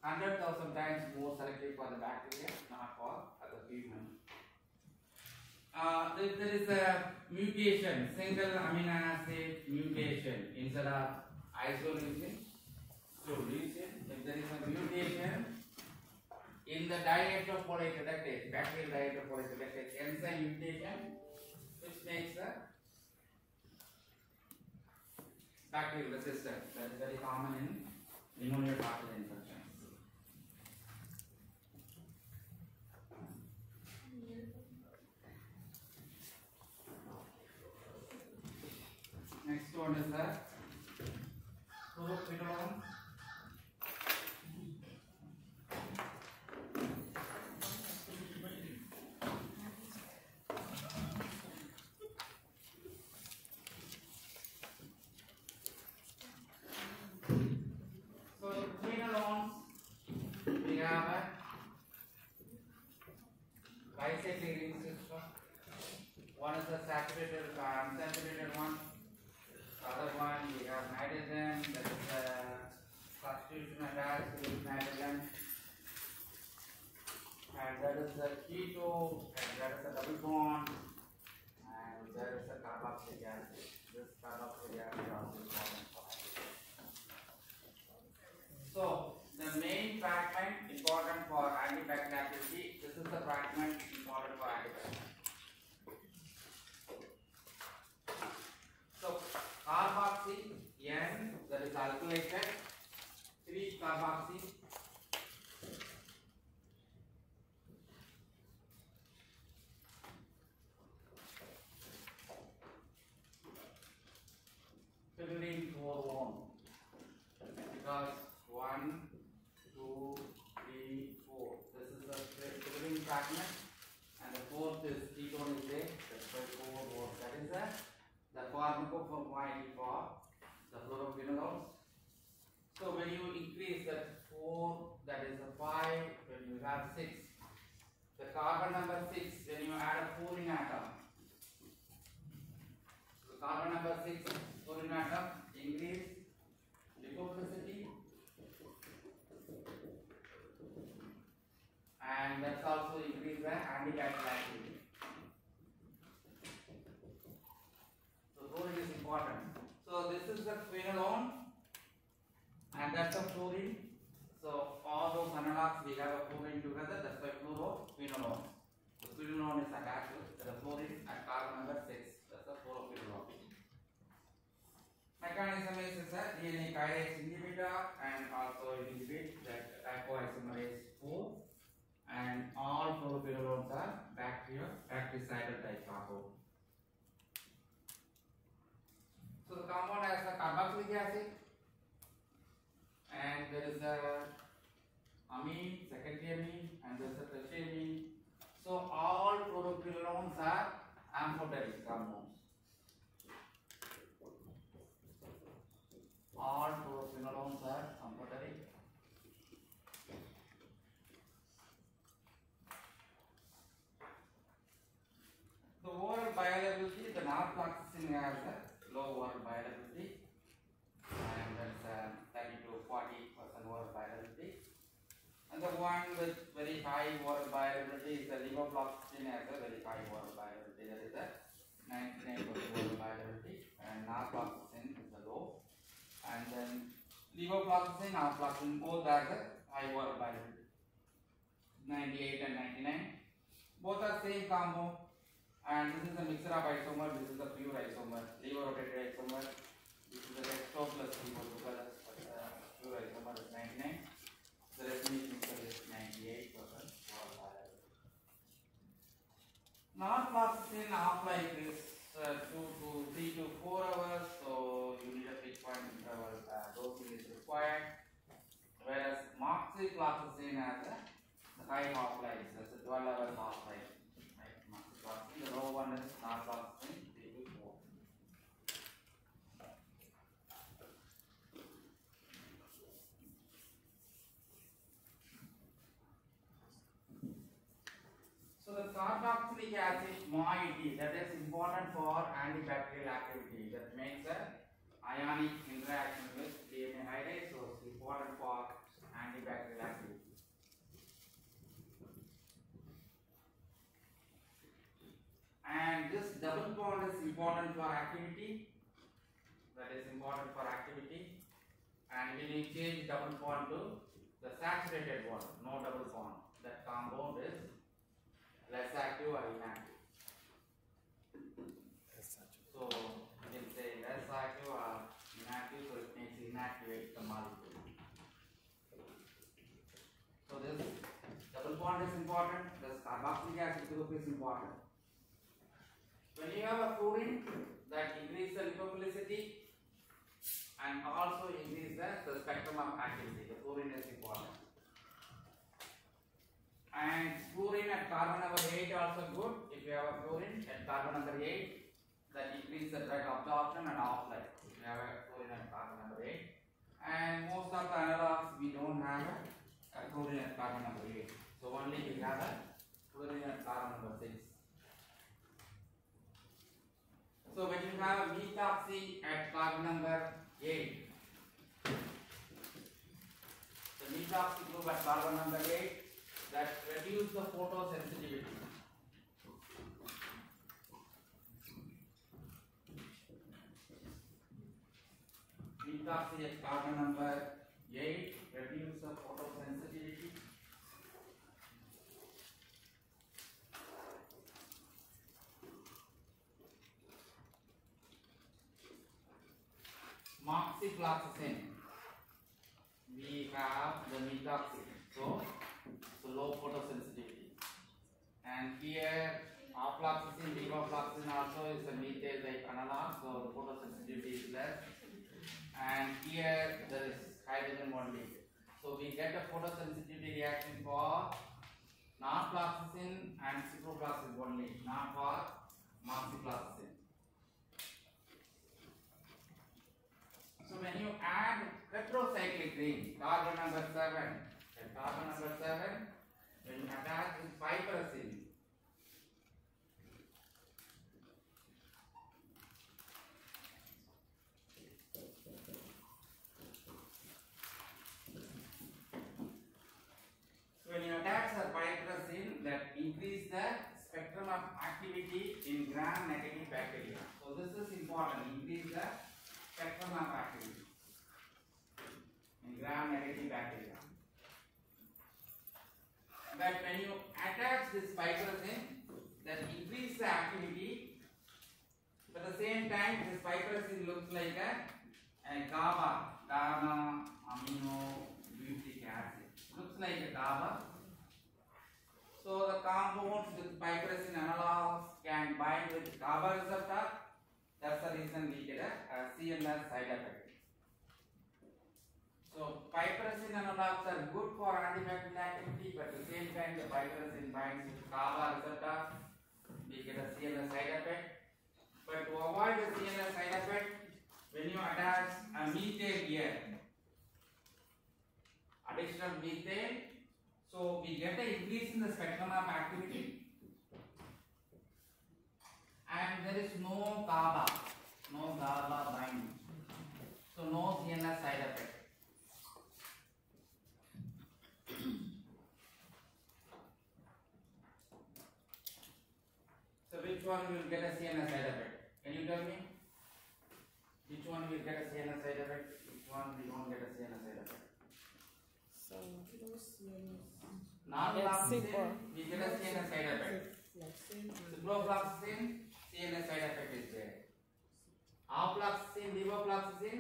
100,000 times more selective for the bacteria, not for the human. There is a mutation, single amino acid mutation instead of isoleucine. So if there is a mutation in the dihydrofolate reductase, bacterial dihydrofolate reductase enzyme mutation, which makes the bacterial resistance. That is very common in pneumonia pathogen infections. Next one is the fluoroquinolone. So quinolones, we have a bicyclic ring system. One is the saturated unsaturated one. Other one we have hydrogen, that is a substitution attached to this hydrogen, and that is a keto, and that is a double bond, and there is a carboxylic acid. This carboxylic acid is also important for hydrogen. So the main fragment important for antibacterial activity. This is the fragment important for antibacterial. So carboxy N, that is alkylated, 3 carboxy, fluorine 4-1, because 1, 2, 3, 4. This is the fluorine fragment, and the fourth is ketone is there. That's why 4-1. That is the pharmacophore for the fluoroquinolones. So when you increase that 4, that is a 5, when you have 6, the carbon number 6, when you add a fluorine atom, so carbon number 6 fluorine atom increase lipophility, and that's also increase the antibacterial activity. Fluorine is important. So this is the quinolone, and that's a fluorine. So all those analogs we have a fluorine together. That's why fluoroquinolone. The quinolone is attached to the fluorine at carbon number 6. That's the fluoroquinolone. Mechanism is a DNA kinase inhibitor, and also it inhibits that lipoisomerase 4. And all fluoroquinolones are bactericidal type compound. So the compound has a carboxylic acid, and there is a amine, secondary amine, and there is a tertiary amine. So all fluoroquinolones are amphoteric compounds. All fluoroquinolones are amphoteric. The oral bioavailability, the norfloxacin has a low oral bioavailability, and that's 30 to 40% oral bioavailability. And the one with very high oral bioavailability is the levofloxacin has a very high oral bioavailability. That is a 99% oral bioavailability, and norfloxacin is the low. And then levofloxacin, norfloxacin both have a high oral bioavailability, 98 and 99. Both are same compound. And this is a mixture of isomer, this is the pure isomer, levo-rotated isomer, this is the dextro plus levo together, pure isomer is 99, the resonance mixture is 98%. Non-processing half-life is 3 to 4 hours, so you need a frequent interval dosing is required, whereas moxifloxacin has a high half-life, that's a 12 hours half-life. The low one is norfloxacin, double bond is important for activity. That is important for activity. And when you change double bond to the saturated one, no double bond, that compound is less active or inactive. So you can say less active or inactive, so it makes inactivate the molecule. So this double bond is important, this carboxylic acid group is important. When you have a fluorine, that increases the lipophilicity and also increase the spectrum of activity. The fluorine is important. And fluorine at carbon number 8 also good. If you have a fluorine at carbon number 8, that increases the drug absorption and half-life. If you have a fluorine at carbon number 8. And most of the analogs we don't have a fluorine at carbon number 8. So only we have a fluorine at carbon number 6. So when you have a methoxy at carbon number 8, the methoxy group at carbon number 8, that reduce the photosensitivity. Methoxy at carbon number 8 reduce the photosensitivity. Moxifloxacin, we have the methoxy, so low photosensitivity. And here afloxacin, levofloxacin also is a methyl type analog, so the photosensitivity is less. And here there is hydrogen only. So we get a photosensitivity reaction for norfloxacin and ciprofloxacin only, not for moxifloxacin. So when you add tetracyclic ring, carbon number 7, when you attach this fibrosine, that increase the spectrum of activity in gram-negative bacteria. So this is important, increase the spectrum of activity in gram-negative bacteria. But when you attach this fibrosine, that increase the activity, but at the same time this fibrosine looks like a GABA, gamma amino butyric acid. Looks like a GABA. So the compounds with fibrosine analogs can bind with GABA receptor. That's the reason we get a CNS side effect. So fibrosine analogs are good for antibacterial activity, but at the same time the fibrosine binds with GABA receptor, we get a CNS side effect. But to avoid the CNS side effect, when you attach a methane here, additional methane, so we get an increase in the spectrum of activity, and there is no GABA binding, so no CNS side effect. So which one will get a CNS side effect? Can you tell me? Which one will get a CNS side effect? Which one we don't get a CNS side effect? So those non-fluoxacin, we get a CNS side effect. Ciprofloxacin, CNS side effect is there. Afloxacin, levofloxacin,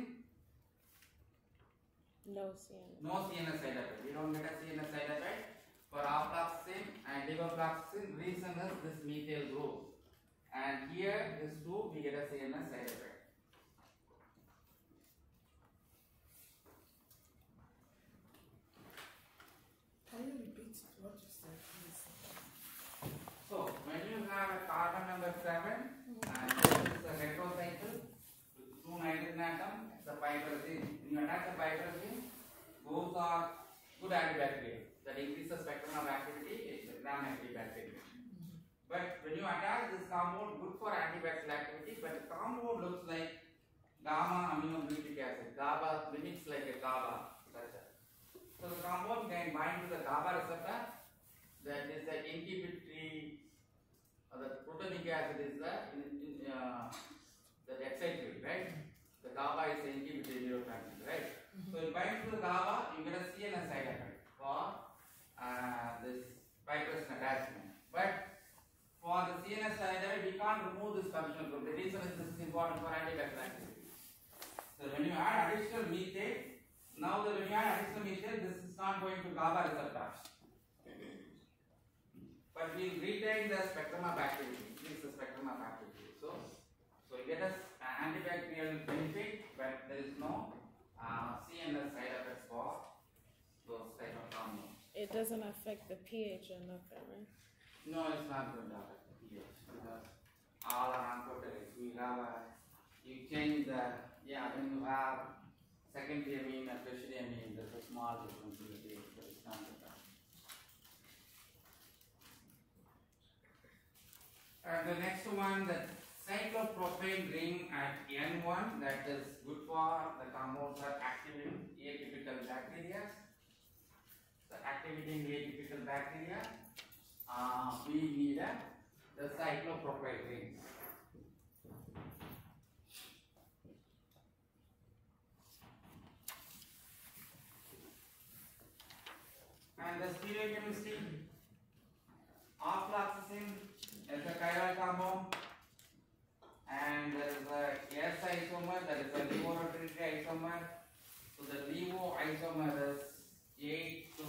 no CNS side effect. We don't get a CNS side effect for afloxacin and levofloxacin. Reason is this methyl group, and here this two we get a CNS side effect. Can you repeat what you said, please? So when you have a carbon number 7 and this is a heterocycle with 2 nitrogen atoms, it's a fibrosine. When you attach a fibrosine, those are good antibacterial. That increases the spectrum of activity, it's a gram-negative bacteria. But when you attach this compound, good for antibacterial activity, but the compound looks like gamma amino butyric acid. GABA mimics like a GABA structure. So the compound can bind to the GABA receptor, that is the inhibitory or the protonic acid is the excitatory, right? The GABA is the inhibitory neurotransmitter, right? So it binds to the GABA, you get a CNS side effect for this fibrous attachment. But for the CNS side effect, we can't remove this functional group. The reason is this is important for antibacterial activity. So when you add additional methane, now when you add additional methane, this is not going to GABA receptors. But we retain the spectrum of activity. This is the spectrum of activity. So you get an antibacterial benefit, but there is no CNS side effects for those type of compounds. It doesn't affect the pH or nothing, right? No, it's not going to affect the pH because all are uncoated. We have you change the when you have secondary amine or tertiary amine, there's a small difference in the pH, but it's not the fact. And the next one, the cyclopropane ring at N1, that is good for the compounds are activating atypical bacteria. So activating atypical bacteria, we need the cyclopropane rings. And the stereochemistry, ofloxacin is a chiral compound, and there is a S isomer, that is a levorotatory isomer. So the levo isomer is 8 to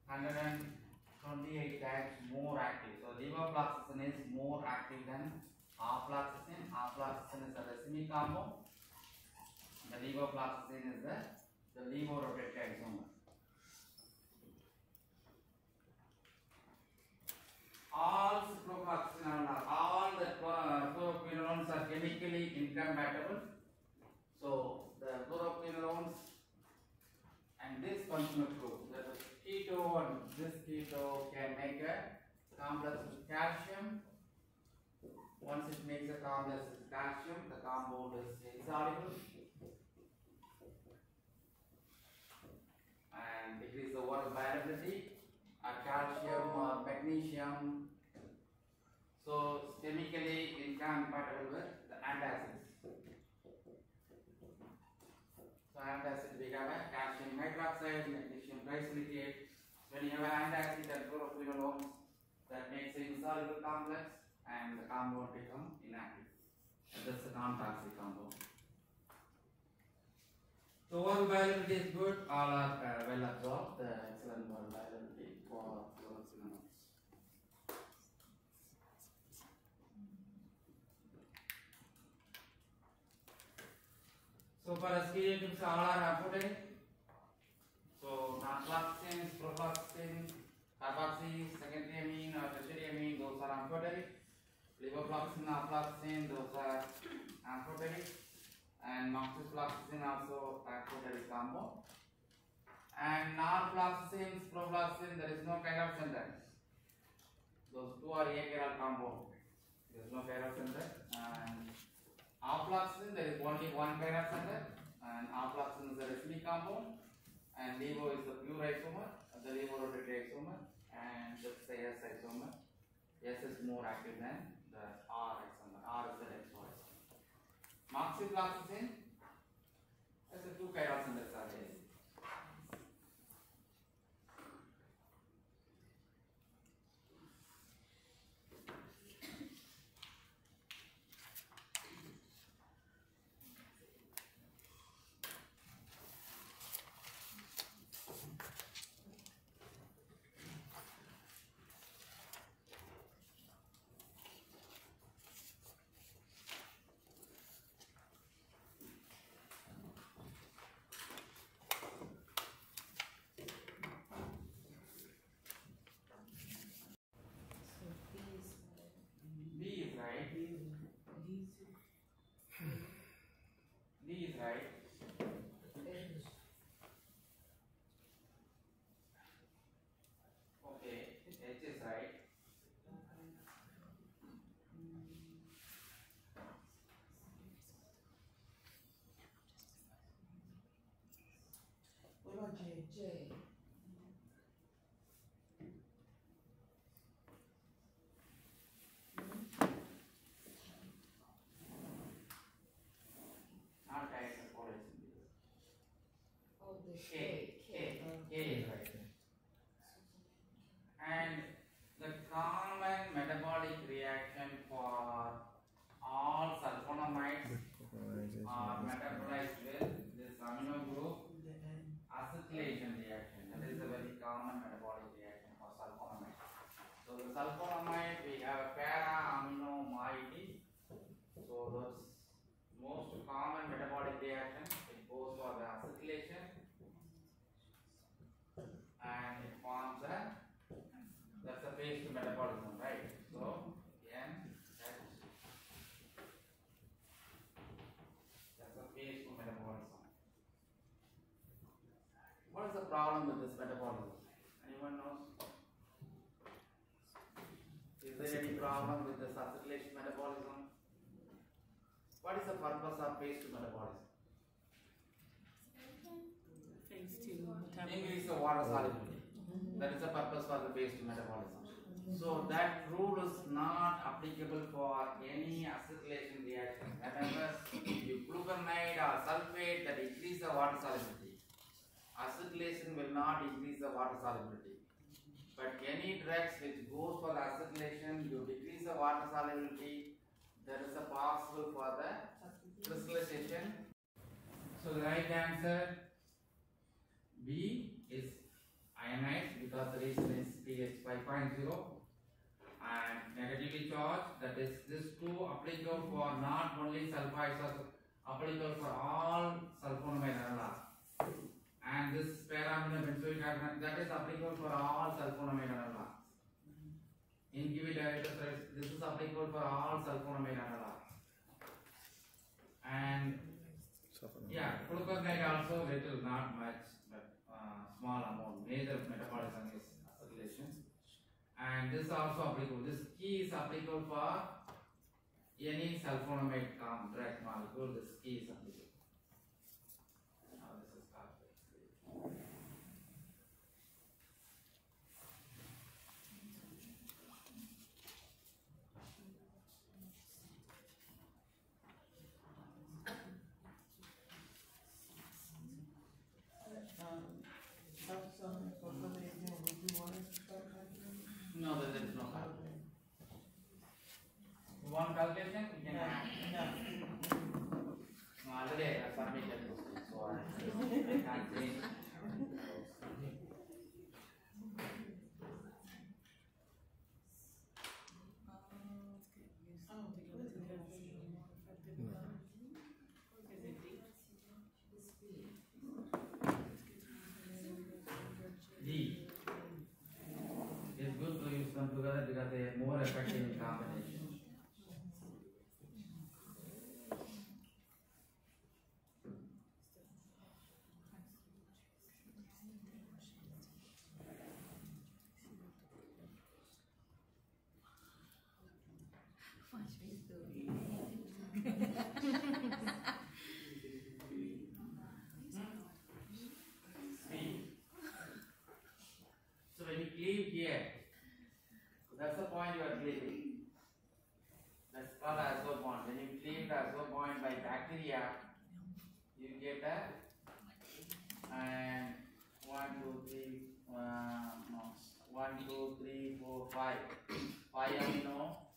128 times more active. So levofloxacin is more active than ofloxacin. Ofloxacin is a racemic compound. The levofloxacin is the levorotatory isomer. All ciprofloxacin, all the fluoroquinolones are chemically incompatible. So the fluoroquinolones and this functional group, that is keto and this keto, can make a complex with calcium. Once it makes a complex with calcium, the compound is insoluble and decrease the water viability. Calcium or magnesium, so chemically incompatible with the antacids. So antacid, we have a calcium hydroxide, magnesium trisilicate. When you have an antacid and fluoroquinolones, that makes an insoluble complex and the compound become inactive. And that's a non-toxic compound. So oral viability is good, all are well absorbed, the excellent oral viability for fluoroquinolones. So for aspirations, all are amphoteric. So naproxen, ciprofloxacin, carboxy, secondary amine or tertiary amine, those are amphoteric. Levofloxacin, ofloxacin, those are amphoteric. And moxifloxacin also amphoteric compound. And norfloxacin, ciprofloxacin, there is no chiral center. Those two are achiral compound. There is no chiral center. And ofloxacin, there is only one chiral center. And ofloxacin is a racemic compound. And levo is the pure isomer, the levorotatory isomer. And that's the S isomer. S is more active than the R isomer. R is the X isomer. Moxifloxacin, as the two chiral centers are there. K is right. And the common metabolic reaction for all sulfonamides are metabolized with this amino group acetylation reaction. That is a very common metabolic reaction for sulfonamide. So the sulfonamide, we have para-amino-moiety. So those most common metabolic reaction, it goes for the acetylation and it forms that's a phase to metabolism, right? So NH, that's a phase to metabolism. What is the problem with this metabolism? Anyone knows? Is there any problem with this acetylation metabolism? What is the purpose of phase to metabolism? Phase 2 Increase the water solubility. That is the purpose for the phase to metabolism. So that rule is not applicable for any acetylation reaction. Whenever you gluconide or sulfate that increase the water solubility, acetylation will not increase the water solubility. But any drugs which goes for the acetylation, you decrease the water solubility, there is a possible for the crystallization. So the right answer B is ionized because the reason is pH 5.0 and negatively charged. That is, this two applicable for not only sulfides, but applicable for all sulfonamide analogs. And this para-amino-benzoic carbonate, that is applicable for all sulfonamide analogs. Inhibitor, this is applicable for all sulfonamide analogs. And yeah, gluconide also little, not much, but small amount. Major metabolism is acetylation. And this also applicable. This key is applicable for any sulfonamide drug molecule. This key is applicable. Now this is called. No, there is no calculation. You want calculation? We can add. No, already I have submitted this, so I can't change. D. It's good to use them together because they are more effective in combination. So when you cleave here, that's the point you are cleaving. That's called azo bond. When you cleave the azo bond by bacteria, you get a and 1, 2, 3, no, 1, 2, 3, 4, 5. 5 amino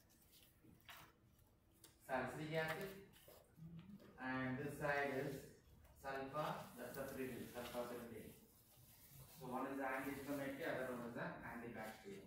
salicylic acid, and this side is sulfur. That's the pyridine, sulfur pyridine. So one is the anti-inflammatory, other one is the antibacterial.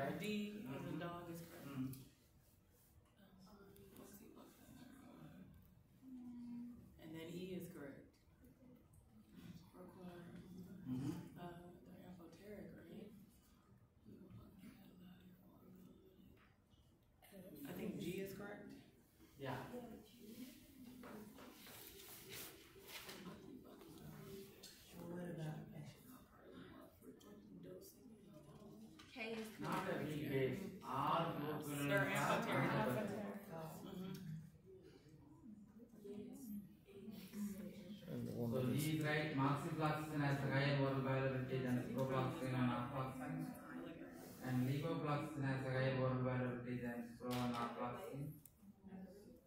right? D as in dog is correct. Let's see what's and then E is correct. They're amphoteric, right? I think G is correct. Yeah. K is Not a big base. All group They're amphoteric. And the So one that D is is right. Moxifloxacin has a higher oral bioavailability than ciprofloxacin and naproxen. And levofloxacin has a higher oral bioavailability than cipro and naproxen.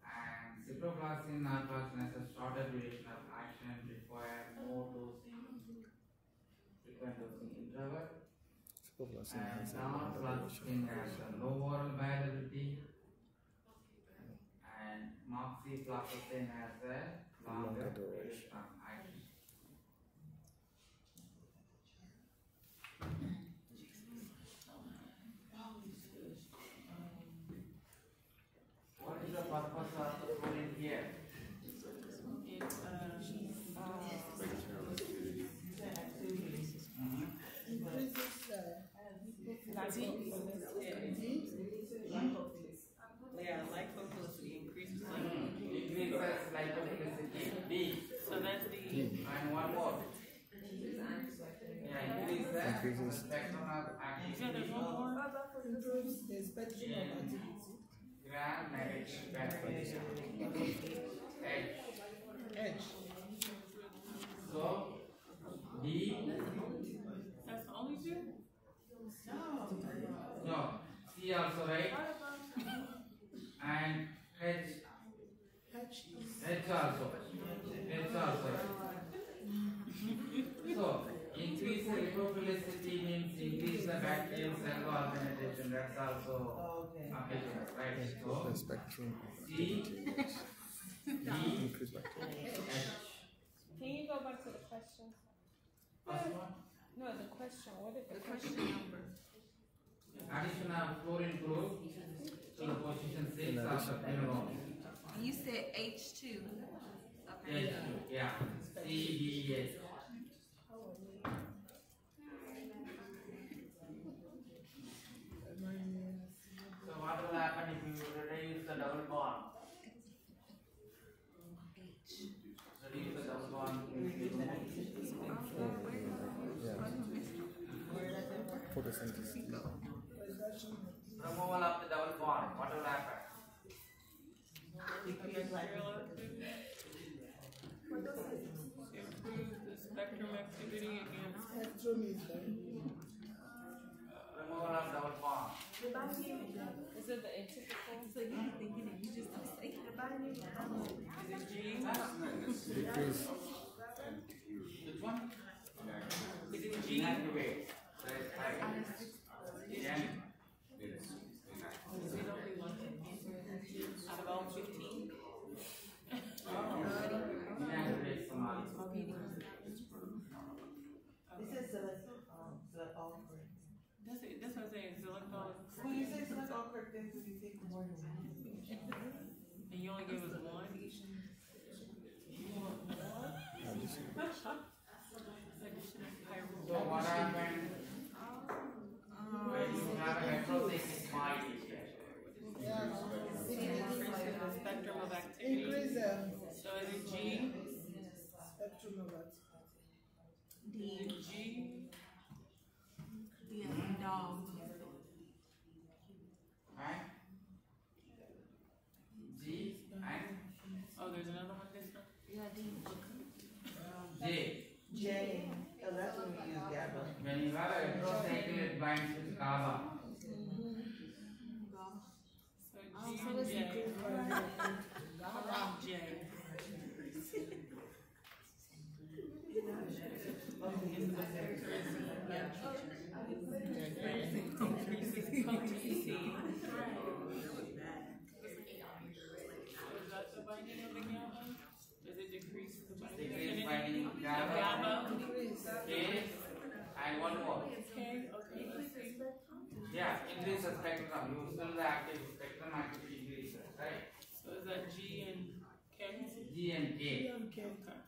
And ciprofloxacin and naproxen has a shorter duration of action and require more dosing, frequent dosing interval. ciprofloxacin And has a longer naproxen duration. has a low oral bioavailability. And moxifloxacin has a longer duration of action. What is the purpose of the fluorine here? It's yeah, lipophilicity increases Increases lipophilicity. D. So that's the And one more. Yeah, increases the Increases. spectrum of action. yeah, there's one more. Improves the spectrum of activity. Gram negative bacteria. H. H. So D. That's the only two? No. C also right. And H. H also. H also. So increase the lipophilicity means increase the bacterial cell organization. That's also applicable, right? So The spectrum of C, activities. D, Increase bacteria. H. Can you go back to the question? First one. No, the question. What is the question question? number. Addition of fluorine group to the position 6 of the quinol. You said H2. Okay. H, yeah. C, D, H. So what will happen if you reduce the double bond? Reduce the double bond. Yeah. Photosynthesis. Removal of the double bond. What will happen? Improve the spectrum activity against Spectrum is the Removal of double bond. Is it the atypical? So you be thinking that you just don't say the binary. is it G? Decrease. Which one? Is it G? Inactivate. Right. Yeah. Is it only one out of all 15? Inactivate someone. It says select all correct. That's it. That's what I'm saying. Select all. When you say select all correct things, you take more than one. And you only gave us one? So what happened when you have a heterozygous mind? Increasing the spectrum of activity. increase So is it G? spectrum of activity. Is it G? Yeah, dog. Right? G and Oh, there's another one this time? Yeah, D. J. J, that's when we use GABA. When you have a heterocycle, it binds with GABA. So G and J. J. Increasing potency. Is that the binding of the GABA? Does it decrease the binding Decrease affinity binding of GABA. GABA? K and one more. Okay, okay. Yeah, increase the spectrum. You still the active spectrum activity increases, right? So is that G and K? G and K. Okay. Okay.